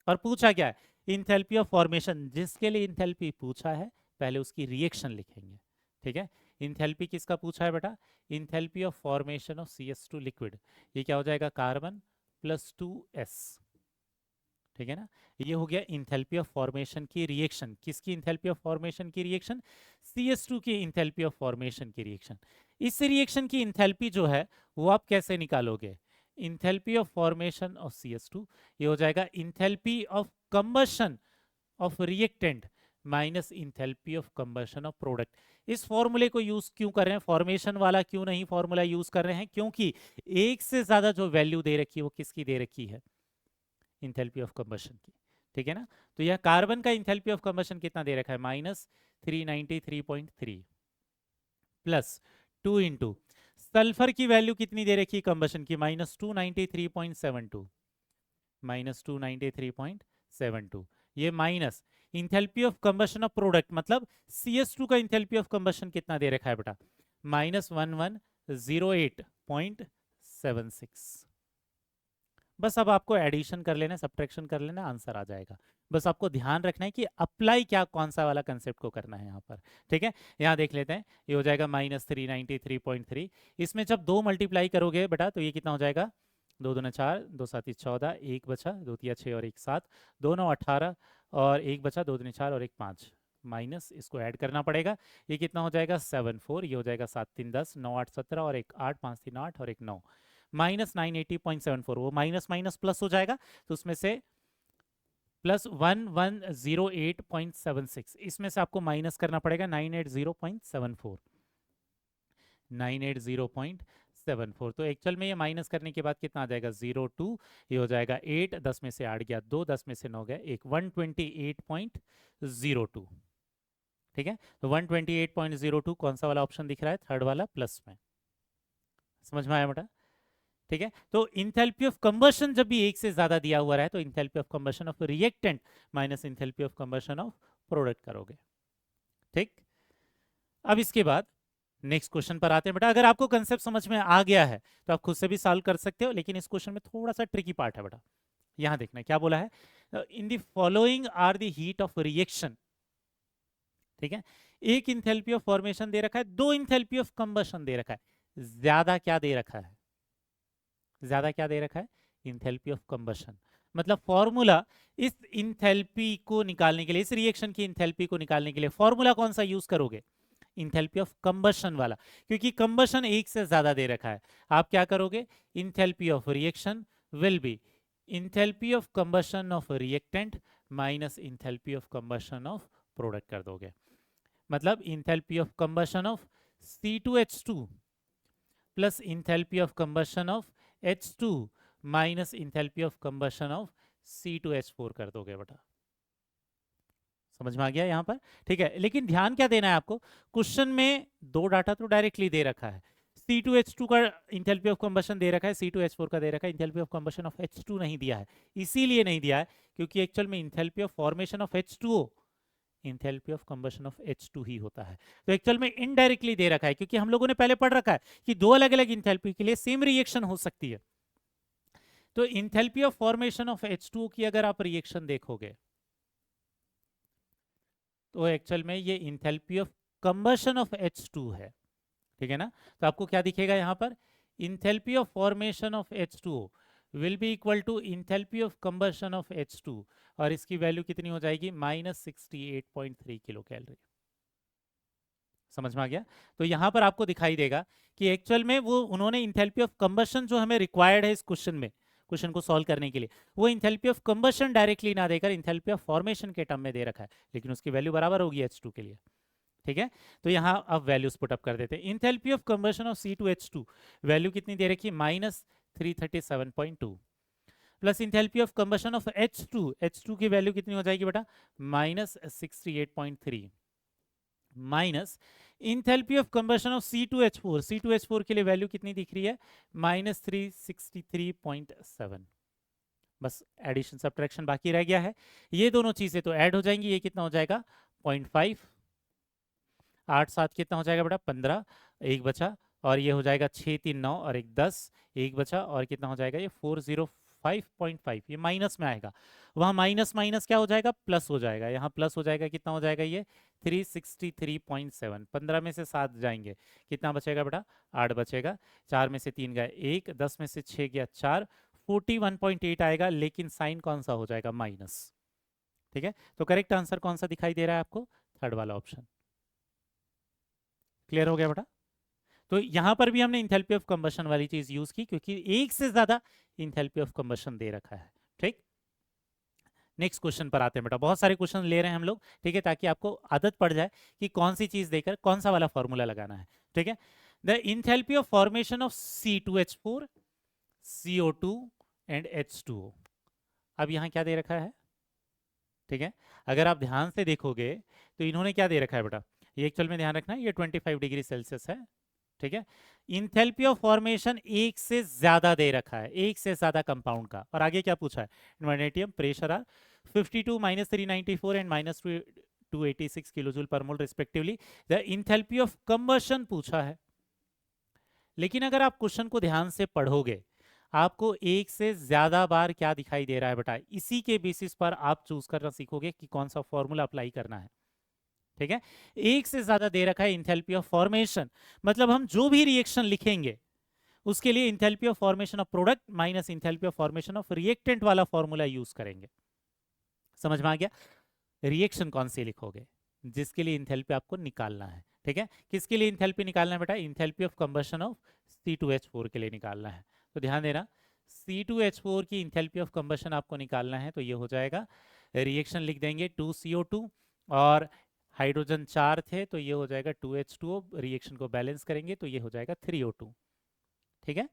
और पूछा क्या है? Enthalpy of formation. जिसके लिए इंथैल्पी पूछा है पहले उसकी रिएक्शन लिखेंगे, ठीक है। इंथैल्पी किसका पूछा है बेटा? Enthalpy of formation of CS2 liquid. ये क्या हो जाएगा? कार्बन +2S, ठीक है ना। ये हो गया इंथैल्पी ऑफ फॉर्मेशन की रिएक्शन। किसकी इंथैल्पी ऑफ फॉर्मेशन की रिएक्शन? CS2 की इंथैल्पी ऑफ फॉर्मेशन की रिएक्शन। इस रिएक्शन की इंथैल्पी जो है वो आप कैसे निकालोगे? Enthalpy of formation of CS2, ये हो जाएगा enthalpy of combustion of reactant minus enthalpy of combustion of product. इस फॉर्मूले को यूज क्यों कर रहे हैं? फॉर्मेशन वाला क्यों नहीं फॉर्मूला यूज कर रहे हैं? क्योंकि एक से ज्यादा जो वैल्यू दे रखी है वो किसकी दे रखी है? इंथैल्पी ऑफ कंबशन की, ठीक है ना। तो यह कार्बन का इंथैल्पी ऑफ कंबशन कितना दे रखा है? -393.3 प्लस 2 इंटू सल्फर की वैल्यू कितनी दे रखी है कंबशन की, -293.72, -293.72, ये minus enthalpy of combustion of product, मतलब CS2 का इंथैल्पी ऑफ कंबशन कितना दे रखा है बेटा, -1108.76। बस अब आपको एडिशन कर लेना, सब्ट्रैक्शन कर लेना, आंसर आ जाएगा। बस आपको ध्यान रखना है कि अप्लाई क्या कौन सा वाला कंसेप्ट को करना है यहाँ पर। ठीक है, यहाँ देख लेते हैं, ये हो जाएगा -393.3। इसमें जब 2 मल्टीप्लाई करोगे बेटा तो ये कितना हो जाएगा, 2 दूना 4, 2 7 14, 1 बचा, 2 तिया 6 और 1 7, 2 9 18 और 1 बचा, 2 दूनी 4 और 1 5, माइनस इसको ऐड करना पड़ेगा। ये कितना हो जाएगा 7 4, ये हो जाएगा 7 3 10, 9 8 17 और 1 8, 5 3 8 और 1 9, -980.74। वो माइनस माइनस प्लस हो जाएगा, तो उसमें से +1108.76, इसमें से आपको माइनस करना पड़ेगा 980.74, 980.74। तो एक्चुअल में ये माइनस करने के बाद कितना आ जाएगा 02, ये हो जाएगा 8, 10 में से 8 गया 2, 10 में से 9 गया 1, 128.02। ठीक है, तो 128.02 कौन सा वाला ऑप्शन दिख रहा है, थर्ड वाला प्लस में। समझ में आया बेटा? ठीक है, तो इंथैल्पी ऑफ कंबशन जब भी एक से ज्यादा दिया हुआ रहे तो enthalpy of combustion of reactant minus enthalpy of combustion of product करोगे। ठीक, अब इसके बाद नेक्स्ट क्वेश्चन पर आते हैं बेटा। अगर आपको कंसेप्ट समझ में आ गया है तो आप खुद से भी सॉल्व कर सकते हो, लेकिन इस क्वेश्चन में थोड़ा सा ट्रिकी पार्ट है बेटा। यहां देखना क्या बोला है, in the following are the heat of reaction. ठीक है, एक इंथैल्पी ऑफ फॉर्मेशन दे रखा है, 2 इंथैल्पी ऑफ कंबशन दे रखा है, ज्यादा क्या दे रखा है, ज्यादा क्या दे रखा है, इंथैल्पी ऑफ कंबशन। मतलब फॉर्मूला इस इंथैल्पी को निकालने के लिए, इस रिएक्शन की इंथैल्पी को निकालने के लिए फॉर्मूला कौन सा यूज करोगे, इंथैल्पी ऑफ कंबशन वाला, क्योंकि कंबशन एक से ज्यादा दे रखा है। आप क्या करोगे, enthalpy of reaction will be enthalpy of combustion of reactant minus enthalpy of combustion of product कर दोगे। मतलब enthalpy of combustion of C2H2 plus enthalpy of combustion of H2 minus enthalpy of combustion of C2H4 कर दोगे बेटा। समझ में आ गया यहाँ पर? ठीक है, लेकिन ध्यान क्या देना है आपको, क्वेश्चन में 2 डाटा तो डायरेक्टली दे रखा है, C2H2 का इंथैल्पी ऑफ कंबशन दे रखा है, C2H4 का दे रखा है, enthalpy of combustion of H2 नहीं दिया है। इसीलिए नहीं दिया है क्योंकि एक्चुअल में enthalpy of formation of H2O enthalpy of combustion of H2 ही होता है। तो एक्चुअल में इनडायरेक्टली दे रखा है, क्योंकि हम लोगों ने पहले पढ़ रखा है कि 2 अलग अलग इंथैल्पी के लिए सेम रिएक्शन हो सकती है। तो enthalpy of formation of H2O की अगर आप रिएक्शन देखोगे तो एक्चुअल में ये enthalpy of combustion of H2 है। ठीक है ना, तो आपको क्या दिखेगा यहाँ पर, enthalpy of formation of H2O will be equal to enthalpy of combustion of H2, और इसकी वैल्यू कितनी हो जाएगी, -68.3 किलो कैलोरी। समझ में आ गया? तो यहां पर आपको दिखाई देगा कि एक्चुअल में वो उन्होंने इंथैल्पी ऑफ कंबशन जो हमें रिक्वायर्ड है इस क्वेश्चन में, क्वेश्चन को सॉल्व करने के लिए, वो इंथैल्पी ऑफ कंबशन डायरेक्टली ना देकर इंथैल्पी ऑफ फॉर्मेशन के टर्म में दे रखा है, लेकिन उसकी वैल्यू बराबर होगी H2 के लिए। ठीक है, तो यहाँ अब वैल्यूज पुट अप कर देते हैं। Enthalpy of combustion of C2H2 value कितनी दे रखी है, -337.2, plus enthalpy of combustion of H2 की वैल्यू कितनी हो जाएगी बेटा, -68.3, minus enthalpy of combustion of C2H4 के लिए वैल्यू कितनी दिख रही है, -363.7। बस एडिशन सब्ट्रैक्शन बाकी रह गया है, ये दोनों चीजें तो ऐड हो जाएंगी। ये कितना हो जाएगा 0.5, 8 7 कितना हो जाएगा बेटा 15, एक बचा, और ये हो जाएगा 6 3 9 और एक 10, एक बचा, और कितना हो जाएगा ये 405.5, ये माइनस में आएगा, वहां माइनस माइनस क्या हो जाएगा, प्लस हो जाएगा, यहाँ प्लस हो जाएगा, कितना हो जाएगा ये 363.7, 15 में से 7 जाएंगे, कितना बचेगा बेटा 8 बचेगा, 4 में से 3 गया 1, 10 में से 6 गया 4, 41.8 आएगा, लेकिन साइन कौन सा हो जाएगा, माइनस। ठीक है, तो करेक्ट आंसर कौन सा दिखाई दे रहा है आपको, थर्ड वाला ऑप्शन। क्लियर हो गया बेटा? तो यहां पर भी हमने इंथैल्पी ऑफ कंबशन वाली चीज यूज की, क्योंकि एक से ज्यादा इंथैल्पी ऑफ कंबशन दे रखा है। ठीक, नेक्स्ट क्वेश्चन पर आते हैं बेटा। बहुत सारे क्वेश्चन ले रहे हैं हम लोग, ठीक है, ताकि आपको आदत पड़ जाए कि कौन सी चीज देकर कौन सा वाला फॉर्मूला लगाना है। ठीक है, the enthalpy of formation of C2H4 CO2 and H2O। अब यहाँ क्या दे रखा है, ठीक है, अगर आप ध्यान से देखोगे तो इन्होंने क्या दे रखा है बेटा, ये एक्चुअल में ध्यान रखना, ये 25 डिग्री सेल्सियस है, ठीक है। इंथैल्पी ऑफ फॉर्मेशन एक से ज्यादा दे रखा है, एक से ज्यादा कंपाउंड का। और आगे क्या पूछा है, इनवर्नेटियम pressure are 52 -394 and -286 kilojoule per mole respectively. The enthalpy of combustion पूछा है। लेकिन अगर आप क्वेश्चन को ध्यान से पढ़ोगे, आपको एक से ज्यादा बार क्या दिखाई दे रहा है बेटा, इसी के बेसिस पर आप चूज करना सीखोगे कि कौन सा फॉर्मूला अप्लाई करना है। ठीक है, एक से ज्यादा दे रखा है इंथैल्पी ऑफ फॉर्मेशन, मतलब हम जो भी रिएक्शन लिखेंगे उसके लिए enthalpy of formation of product minus enthalpy of formation of reactant वाला फॉर्मूला यूज करेंगे। समझ में आ गया? रिएक्शन कौन सी लिखोगे जिसके लिए इंथैल्पी आपको निकालना है। ठीक है, किसके लिए इंथैल्पी निकालना है बेटा, enthalpy of combustion of C2H4 के लिए निकालना है। तो ध्यान देना, C2H4 की इंथैल्पी ऑफ कंबशन आपको निकालना है, तो ये हो जाएगा, रिएक्शन लिख देंगे 2CO2 और हाइड्रोजन 4 थे तो ये हो जाएगा 2H2O, रिएक्शन को बैलेंस करेंगे तो ये हो जाएगा 3O2। ठीक है,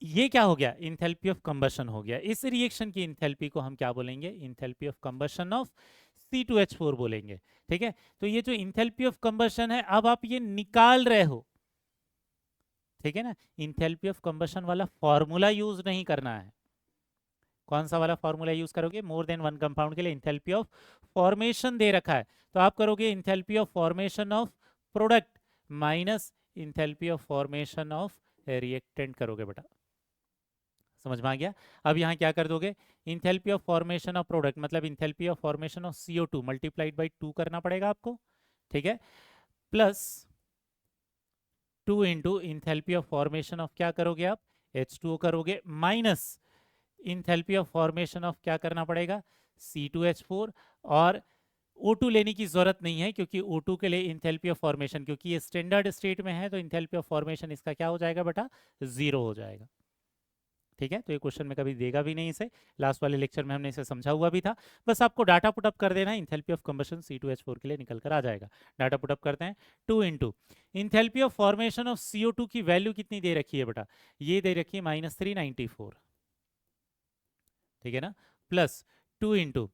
ये क्या हो गया, इंथैल्पी ऑफ कंबशन हो गया। इस रिएक्शन की इंथैल्पी को हम क्या बोलेंगे, enthalpy of combustion of C2H4 बोलेंगे। ठीक है, तो ये जो इंथैल्पी ऑफ कंबशन है, अब आप ये निकाल रहे हो, ठीक है ना, इंथैल्पी ऑफ कंबशन वाला फॉर्मूला यूज नहीं करना है। कौन सा वाला फॉर्मूला यूज करोगे, मोर देन वन कंपाउंड के लिए इंथैल्पी ऑफ फॉर्मेशन दे रखा है, तो आप करोगे enthalpy of formation of product minus enthalpy of formation of reactant करोगे बेटा। समझ में आ गया? अब यहाँ क्या कर दोगे, enthalpy of formation of product मतलब enthalpy of formation of CO2 multiplied by 2 करना पड़ेगा आपको। ठीक है, plus 2 into enthalpy of formation of क्या करोगे आप, H2O करोगे, minus enthalpy of formation of क्या करना पड़ेगा, C2H4। और O2 लेने की जरूरत नहीं है क्योंकि O2 के लिए इंथैल्पी ऑफ फॉर्मेशन, क्योंकि ये स्टैंडर्ड स्टेट में है तो इंथैल्पी ऑफ फॉर्मेशन इसका क्या हो जाएगा बेटा, 0 हो जाएगा। ठीक है, तो ये क्वेश्चन में कभी देगा भी नहीं इसे, लास्ट वाले लेक्चर में हमने इसे समझा हुआ भी था। बस आपको डाटा पुटअप कर देना, इंथैल्पी ऑफ कंबशन C2H4 के लिए निकल कर आ जाएगा। डाटा पुटअप करते हैं, 2 into enthalpy of formation of CO2 की वैल्यू कितनी दे रखी है बेटा, ये दे रखी है -394। ठीक है ना, plus 2 into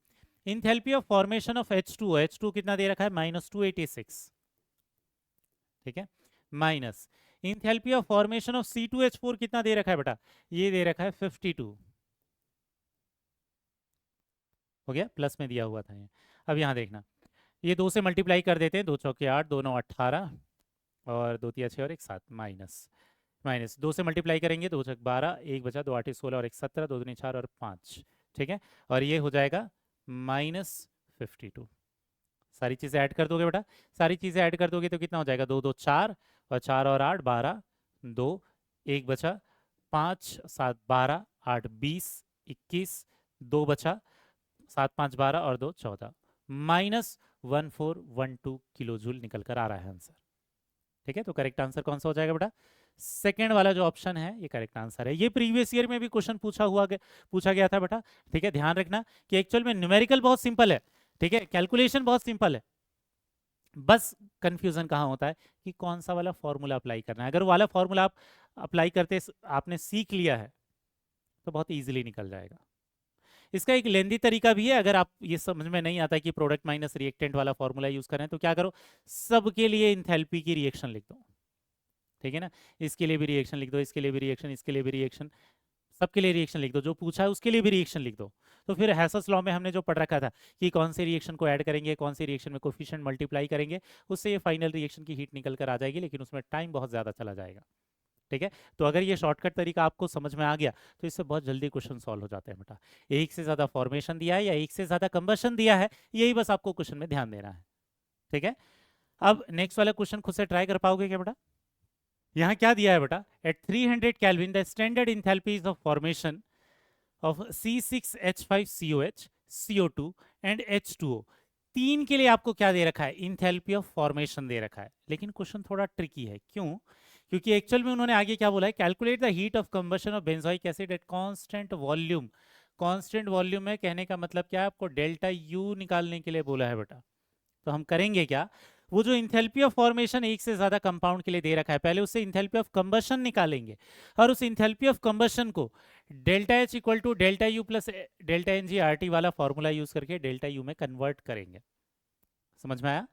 enthalpy of formation of H2O, H2 कितना दे रखा है, -286। ठीक है, minus enthalpy of formation of C2H4 कितना दे रखा है बेटा, ये दे रखा है 52। हो गया, प्लस में दिया हुआ था ये। अब यहाँ देखना, ये 2 से मल्टीप्लाई कर देते हैं, 2 चौके 8, 2 9 18 और 2 तिया 6 और 1 7, माइनस 2 से मल्टीप्लाई करेंगे, 2 छक 12, 1 बचा, 2 8 16 और 1 17, 2 दूनी 4 और 5। ठीक है, और ये हो जाएगा -52। सारी चीज़ें ऐड कर दोगे बेटा, सारी चीज़ें ऐड कर दोगे तो कितना हो जाएगा, 2 2 4 और 4 और 8 12, 2 1 बचा, 5 7 12 8 20 21, 2 बचा, 7 5 12 और 2 14, -1412 किलो जूल निकल कर आ रहा है आंसर। ठीक है, तो करेक्ट आंसर कौन सा हो जाएगा बेटा, सेकेंड वाला जो ऑप्शन है ये करेक्ट आंसर है। ये प्रीवियस ईयर में भी क्वेश्चन पूछा गया था बेटा। ठीक है, ध्यान रखना कि एक्चुअल में न्यूमेरिकल बहुत सिंपल है, ठीक है, कैलकुलेशन बहुत सिंपल है, बस कंफ्यूजन कहाँ होता है कि कौन सा वाला फॉर्मूला अप्लाई करना है। अगर वो वाला फॉर्मूला आप अप्लाई करते आपने सीख लिया है तो बहुत इजीली निकल जाएगा। इसका एक लेंदी तरीका भी है, अगर आप ये समझ में नहीं आता कि प्रोडक्ट माइनस रिएक्टेंट वाला फॉर्मूला यूज करें तो क्या करो, सबके लिए इंथैल्पी की रिएक्शन लिख दो। ठीक है ना, इसके लिए भी रिएक्शन लिख दो, इसके लिए भी रिएक्शन, इसके लिए भी रिएक्शन, सबके लिए रिएक्शन लिख दो, जो पूछा है उसके लिए भी रिएक्शन लिख दो। तो फिर हैसल्स लॉ में हमने जो पढ़ रखा था कि कौन से रिएक्शन को ऐड करेंगे, कौन से रिएक्शन में कोफिशिएंट मल्टीप्लाई करेंगे, उससे ये फाइनल रिएक्शन की हीट निकल कर आ जाएगी, लेकिन उसमें टाइम बहुत ज़्यादा चला जाएगा। ठीक है, तो अगर ये शॉर्टकट तरीका आपको समझ में आ गया तो इससे बहुत जल्दी क्वेश्चन सॉल्व हो जाते हैं बेटा। एक से ज़्यादा फॉर्मेशन दिया है या एक से ज़्यादा कंबशन दिया है, यही बस आपको क्वेश्चन में ध्यान देना है। ठीक है, अब नेक्स्ट वाला क्वेश्चन खुद से ट्राई कर पाओगे क्या बेटा? यहाँ क्या दिया है बेटा, at 300 kelvin the standard enthalpies of formation of C6H5COH, CO2 and H2O, तीन के लिए आपको क्या दे रखा है, इंथैल्पी ऑफ फॉर्मेशन दे रखा है। लेकिन क्वेश्चन थोड़ा ट्रिकी है, क्यों? क्योंकि एक्चुअल में उन्होंने आगे क्या बोला है, calculate the heat of combustion of benzoic acid at constant volume. Constant volume में कहने का मतलब क्या है, आपको डेल्टा यू निकालने के लिए बोला है बेटा। तो हम करेंगे क्या, वो जो इंथैल्पी ऑफ फॉर्मेशन एक से ज्यादा कंपाउंड के लिए दे रखा है, पहले उससे इंथैल्पी ऑफ कंबशन निकालेंगे और उस इंथैल्पी ऑफ कंबशन को delta H equal to delta U plus delta N G R T वाला फॉर्मूला यूज करके डेल्टा यू में कन्वर्ट करेंगे। समझ में आया?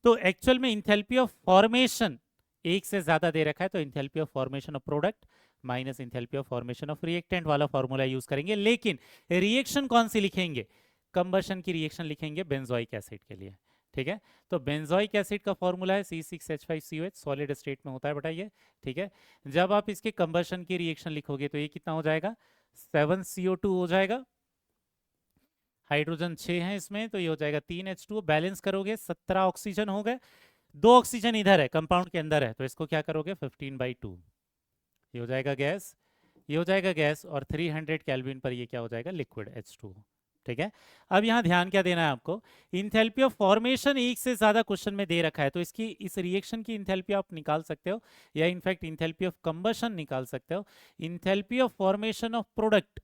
तो एक्चुअल में इंथैल्पी ऑफ फॉर्मेशन एक से ज्यादा दे रखा है तो enthalpy of formation of product minus enthalpy of formation of reactant वाला फॉर्मूला यूज करेंगे, लेकिन रिएक्शन कौन सी लिखेंगे? कंबशन की रिएक्शन लिखेंगे बेंजोइक एसिड के लिए। ठीक है, तो बेंजोइक एसिड का फॉर्मूला है C6H5COH, सॉलिड स्टेट में होता है बेटा ये। ठीक है, जब आप इसके कंबशन की रिएक्शन लिखोगे तो ये कितना हो जाएगा? 7CO2 हो जाएगा, हाइड्रोजन 6 है इसमें, तो ये हो जाएगा 3H2, बैलेंस करोगे 17 ऑक्सीजन हो गए, 2 ऑक्सीजन इधर है कंपाउंड के अंदर है, तो इसको क्या करोगे 15/2, ये हो जाएगा गैस, ये हो जाएगा गैस, और 300 केल्विन पर ये क्या हो जाएगा? Liquid H2। ठीक है, अब यहाँ ध्यान क्या देना है आपको, इंथैल्पी ऑफ फॉर्मेशन एक से ज्यादा क्वेश्चन में दे रखा है, तो इसकी इस रिएक्शन की इंथैल्पी आप निकाल सकते हो, या इनफैक्ट इंथैल्पी ऑफ कंबशन निकाल सकते हो। Enthalpy of formation of product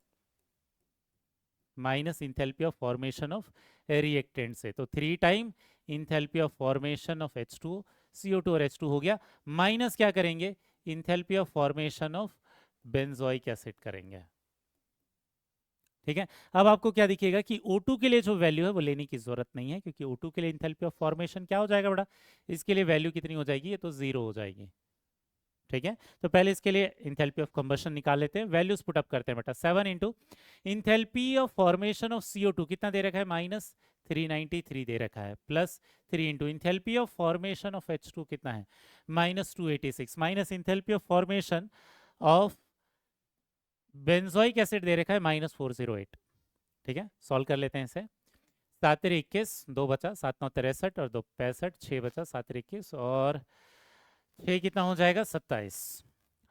minus enthalpy of formation of reactant से, तो 3 time enthalpy of formation of H2, CO2 और H2 हो गया, माइनस क्या करेंगे? Enthalpy of formation of benzoic acid करेंगे। ठीक है, अब आपको क्या दिखेगा कि O2 के लिए जो वैल्यू है वो लेने की जरूरत नहीं है, क्योंकि O2 के लिए इंथैल्पी ऑफ फॉर्मेशन क्या हो जाएगा बेटा? इसके लिए वैल्यू कितनी हो जाएगी? ये तो 0 हो जाएगी। ठीक है, तो पहले इसके लिए इंथैल्पी ऑफ कंबशन निकाल लेते हैं, वैल्यूज पुट अप करते हैं बेटा। 7 into enthalpy of formation of CO2 कितना दे रखा है? -393 दे रखा है, plus 3 into enthalpy of formation of H2 कितना है? -286, minus enthalpy of formation of benzoic acid दे रखा है -408। ठीक है, सॉल्व कर लेते हैं इसे। 7 21, 2 बचा, 7 9 63 और 2 65, 6 बचा, 7 21 और 6 कितना हो जाएगा? 27।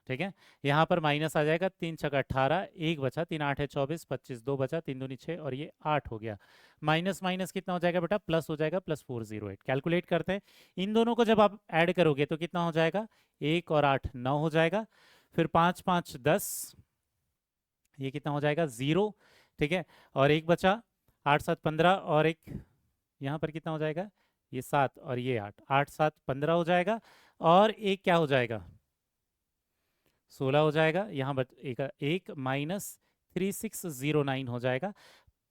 ठीक है, यहाँ पर माइनस आ जाएगा, 3 छक 18, 1 बचा, 3 8 है 24, 25, 2 बचा, 3 दूनी 6 और ये 8 हो गया। माइनस माइनस कितना हो जाएगा बेटा? प्लस हो जाएगा, +408। कैलकुलेट करते हैं, इन दोनों को जब आप ऐड करोगे तो कितना हो जाएगा? 1 और 8 9 हो जाएगा, फिर 5 5 10, ये कितना हो जाएगा? 0। ठीक है, और एक बचा, 8 7 15 और एक यहाँ पर कितना हो जाएगा? ये 7 और ये 8, 8 7 15 हो जाएगा, और एक क्या हो जाएगा? 16 हो जाएगा, यहाँ बच एक -3609 हो जाएगा,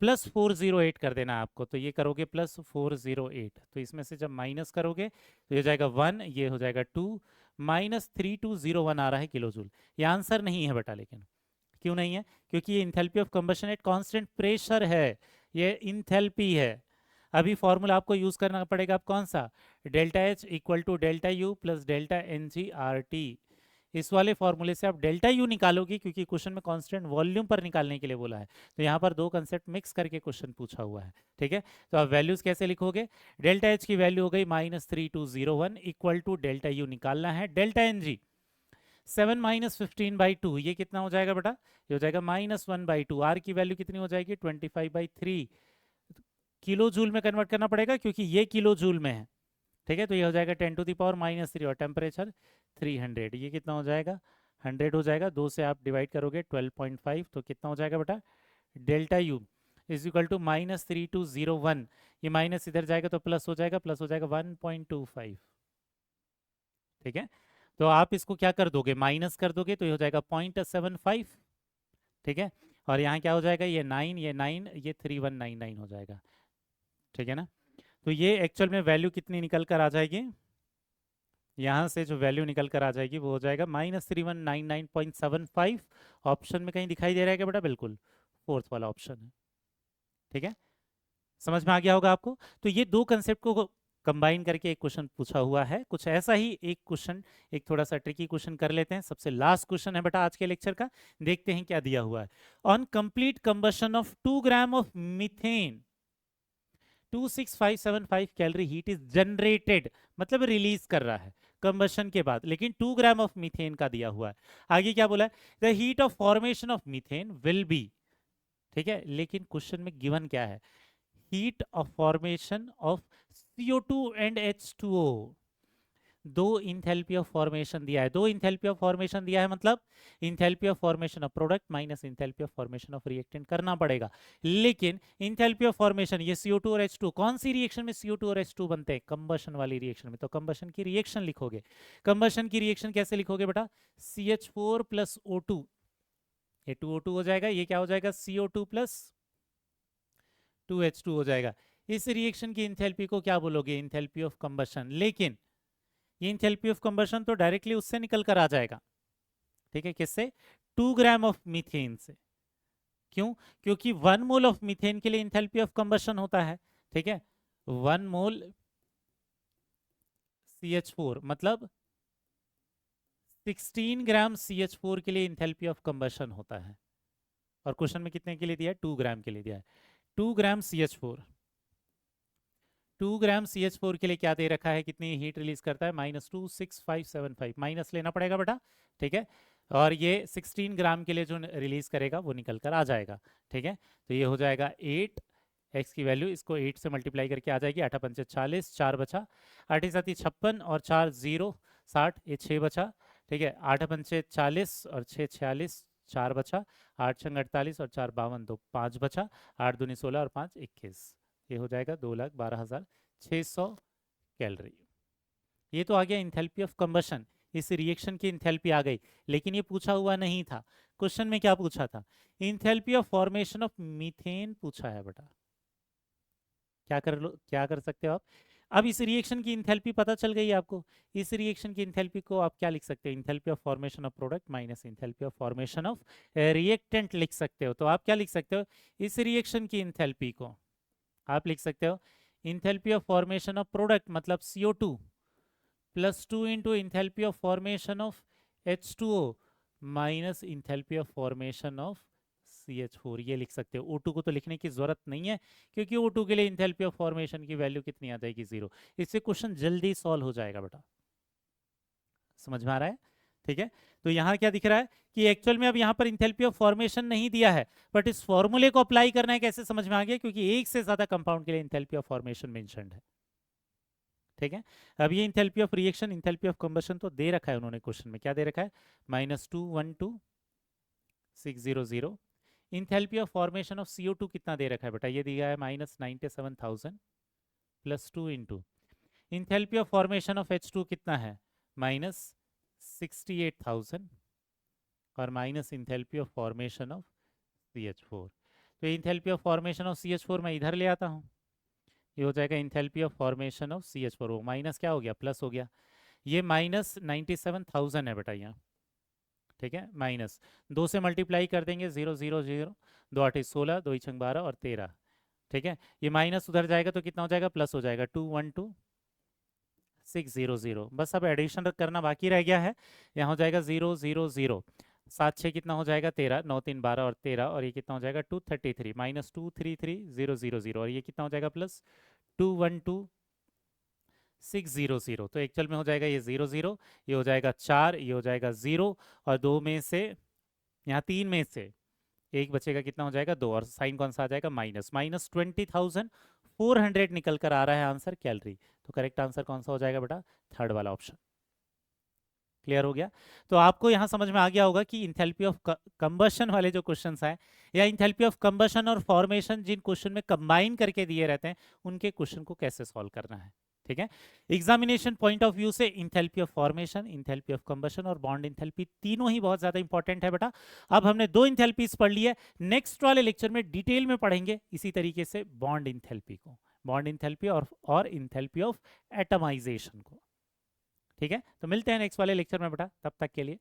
+408 कर देना आपको, तो ये करोगे +408, तो इसमें से जब माइनस करोगे तो ये हो जाएगा 1, ये हो जाएगा 2, -3201 आ रहा है किलो जूल। ये आंसर नहीं है बेटा, लेकिन क्यों नहीं है? क्योंकि ये enthalpy of combustion at constant pressure है, ये इंथैल्पी है। अभी फॉर्मूला आपको यूज करना पड़ेगा, आप कौन सा? ΔH equal to ΔU plus ΔNGRT। इस वाले फॉर्मूले से आप ΔU निकालोगे, क्योंकि क्वेश्चन में कांस्टेंट वॉल्यूम पर निकालने के लिए बोला है, तो यहाँ पर दो कंसेप्ट मिक्स करके क्वेश्चन पूछा हुआ है। ठीक है, तो आप वैल्यूज कैसे लिखोगे? ΔH की वैल्यू हो गई -3201 इक्वल टू ΔU निकालना है, ΔNG 7 -15/2, ये कितना हो जाएगा बेटा? ये हो जाएगा -1/2। आर की वैल्यू कितनी हो जाएगी? 25/3। किलो जूल में कन्वर्ट करना पड़ेगा, क्योंकि ये किलो जूल में है। ठीक है, तो ये हो जाएगा 10⁻³ और टेम्परेचर 300, ये कितना हो जाएगा? 100 हो जाएगा। 2 से आप डिवाइड करोगे 12.5, तो कितना हो जाएगा बेटा? ΔU इज इक्वल टू -3201, ये माइनस इधर जाएगा तो प्लस हो जाएगा, प्लस हो जाएगा 1.25। ठीक है, तो आप इसको क्या कर दोगे? माइनस कर दोगे, तो ये हो जाएगा 0.75। ठीक है, और यहाँ क्या हो जाएगा? ये 9, ये 9, ये 3199 हो जाएगा। ठीक है ना, तो ये एक्चुअल में वैल्यू कितनी निकल कर आ जाएगी? यहाँ से जो वैल्यू निकल कर आ जाएगी वो हो जाएगा -3199.75। ऑप्शन में कहीं दिखाई दे रहा है क्या बेटा? बिल्कुल, फोर्थ वाला ऑप्शन है। ठीक है, समझ में आ गया होगा आपको। तो ये दो कंसेप्ट को कंबाइन करके एक क्वेश्चन पूछा हुआ है, कुछ ऐसा ही एक क्वेश्चन, एक थोड़ा सा ट्रिकी क्वेश्चन कर लेते हैं। सबसे लास्ट क्वेश्चन है बेटा आज के लेक्चर का, देखते हैं क्या दिया हुआ है। On complete combustion of 2 gram of methane 26575 calorie heat is generated, मतलब रिलीज कर रहा है कंबशन के बाद, लेकिन 2 ग्राम ऑफ मीथेन का दिया हुआ है। आगे क्या बोला है? The heat of formation of methane will be, ठीक है, लेकिन क्वेश्चन में गिवन क्या है? Heat of formation of CO2 and H2O। दो इंथैल्पी ऑफ फॉर्मेशन दिया है, दो इंथैल्पी ऑफ फॉर्मेशन दिया है, मतलब enthalpy of formation of product minus enthalpy of formation of reactant करना पड़ेगा। लेकिन इंथैल्पी ऑफ फॉर्मेशन, ये CO2 और H2, कौन सी रिएक्शन में CO2 और H2 बनते हैं? कंबशन वाली रिएक्शन में, तो कंबशन की रिएक्शन लिखोगे। कंबशन की रिएक्शन कैसे लिखोगे बेटा? CH4 प्लस O2, ये 2O2 हो जाएगा, ये क्या हो जाएगा? CO2 प्लस 2H2 हो जाएगा। इस रिएक्शन की इंथैल्पी को क्या बोलोगे? Enthalpy of combustion. लेकिन ये इंथैल्पी ऑफ कंबशन तो डायरेक्टली उससे निकल कर आ जाएगा, ठीक है, किससे? 2 ग्राम ऑफ मीथेन से। क्यों? क्योंकि 1 मोल ऑफ मीथेन के लिए इंथैल्पी ऑफ कंबशन होता है, ठीक है, 1 मोल CH4 मतलब 16 ग्राम CH4 के लिए इंथैल्पी ऑफ कंबशन होता है। और क्वेश्चन में कितने के लिए दिया है? 2 ग्राम के लिए दिया है। 2 ग्राम CH4, 2 ग्राम CH4 के लिए क्या दे रखा है, कितनी हीट रिलीज करता है? -26575, माइनस लेना पड़ेगा बेटा, ठीक है। और ये 16 ग्राम के लिए जो रिलीज करेगा वो निकल कर आ जाएगा, ठीक है। तो ये हो जाएगा 8, एक्स की वैल्यू इसको 8 से मल्टीप्लाई करके आ जाएगी, 8 पंचे 40, 4 बचा, 8 साथी 56 और 4 0 60, ये 6 बचा, ठीक है। 8 पंचे 40 और 6 46, 4 बचा, 8 छंग 48 और 4 52, 2 5 बचा, 8 दूनी 16 और 5 21, ये हो जाएगा 2,12,600 कैलोरी। ये तो आ गया इंथैल्पी ऑफ कंबशन, इस रिएक्शन की इंथैल्पी आ गई। लेकिन ये पूछा हुआ नहीं था, क्वेश्चन में क्या पूछा था? Enthalpy of formation of methane पूछा है बेटा। क्या कर सकते हो आप? अब इस रिएक्शन की इंथैल्पी पता चल गई है आपको। इस रिएक्शन की इंथैल्पी को आप क्या लिख सकते हो? Enthalpy of formation of product minus enthalpy of formation of reactant लिख सकते हो। तो आप क्या लिख सकते हो? इस रिएक्शन की इंथैल्पी को आप लिख सकते हो enthalpy of formation of product मतलब CO2 plus 2 into enthalpy of formation of H2O minus enthalpy of formation of CH4, ये लिख सकते हो। O2 को तो लिखने की जरूरत नहीं है क्योंकि O2 के लिए इंथैल्पी ऑफ फॉर्मेशन की वैल्यू कितनी आ जाएगी? 0। इससे क्वेश्चन जल्दी सॉल्व हो जाएगा बेटा, समझ में आ रहा है? ठीक है, तो यहाँ क्या दिख रहा है कि एक्चुअल में अब यहाँ पर इंथैल्पी ऑफ फॉर्मेशन नहीं दिया है, बट इस फॉर्मूले को अप्लाई करना है। कैसे समझ में आ गया? क्योंकि एक से ज्यादा कंपाउंड के लिए इंथैल्पी ऑफ फॉर्मेशन मेंशन्ड है, ठीक है। अब ये enthalpy of reaction, enthalpy of combustion तो दे रखा है उन्होंने क्वेश्चन में। क्या दे रखा है? -212,600। Enthalpy of formation of CO2 कितना दे रखा है बेटा? ये दिया है -97,000 plus 2 into enthalpy of formation of H2 कितना है? -68,000 और minus enthalpy of formation of CH4। तो enthalpy of formation of CH4 मैं इधर ले आता हूँ, ये हो जाएगा enthalpy of formation of CH4। वो माइनस क्या हो गया? प्लस हो गया। ये -97,000 है बेटा यहाँ, ठीक है। माइनस 2 से मल्टीप्लाई कर देंगे, 0 0 0, 2 8 16, 2 छंग 12 और 13, ठीक है। ये माइनस उधर जाएगा तो कितना हो जाएगा? प्लस हो जाएगा। 212,600। बस अब एडिशन करना बाकी रह गया है। यहाँ हो जाएगा 0 0 0, 7 6 कितना हो जाएगा? 13, 9 3 12 और 13, और ये कितना हो जाएगा? 233 माइनस 233,000 और ये कितना हो जाएगा? प्लस 212,600। तो एक्चुअल में हो जाएगा ये 0 0, ये हो जाएगा 4, ये हो जाएगा 0, और 2 में से यहाँ 3 में से एक बचेगा, कितना हो जाएगा? 2, और साइन कौन सा आ जाएगा? माइनस। -20,400 निकल कर आ रहा है आंसर कैलोरी। तो करेक्ट आंसर कौन सा हो जाएगा बेटा? थर्ड वाला ऑप्शन। क्लियर हो गया? तो आपको यहां समझ में आ गया होगा कि इंथैल्पी ऑफ कंबशन वाले जो क्वेश्चंस आए, या इंथैल्पी ऑफ कंबशन और फॉर्मेशन जिन क्वेश्चन में कंबाइन करके दिए रहते हैं, उनके क्वेश्चन को कैसे सॉल्व करना है, ठीक है। एग्जामिनेशन पॉइंट ऑफ व्यू से enthalpy of formation, enthalpy of combustion और बॉन्ड इंथैल्पी तीनों ही बहुत ज्यादा इंपॉर्टेंट है बेटा। अब हमने 2 इंथैल्पीज पढ़ ली है, नेक्स्ट वाले लेक्चर में डिटेल में पढ़ेंगे इसी तरीके से बॉन्ड इंथैल्पी को, बॉन्ड इंथैल्पी और इंथैल्पी ऑफ एटमाइजेशन को, ठीक है। तो मिलते हैं नेक्स्ट वाले लेक्चर में बेटा, तब तक के लिए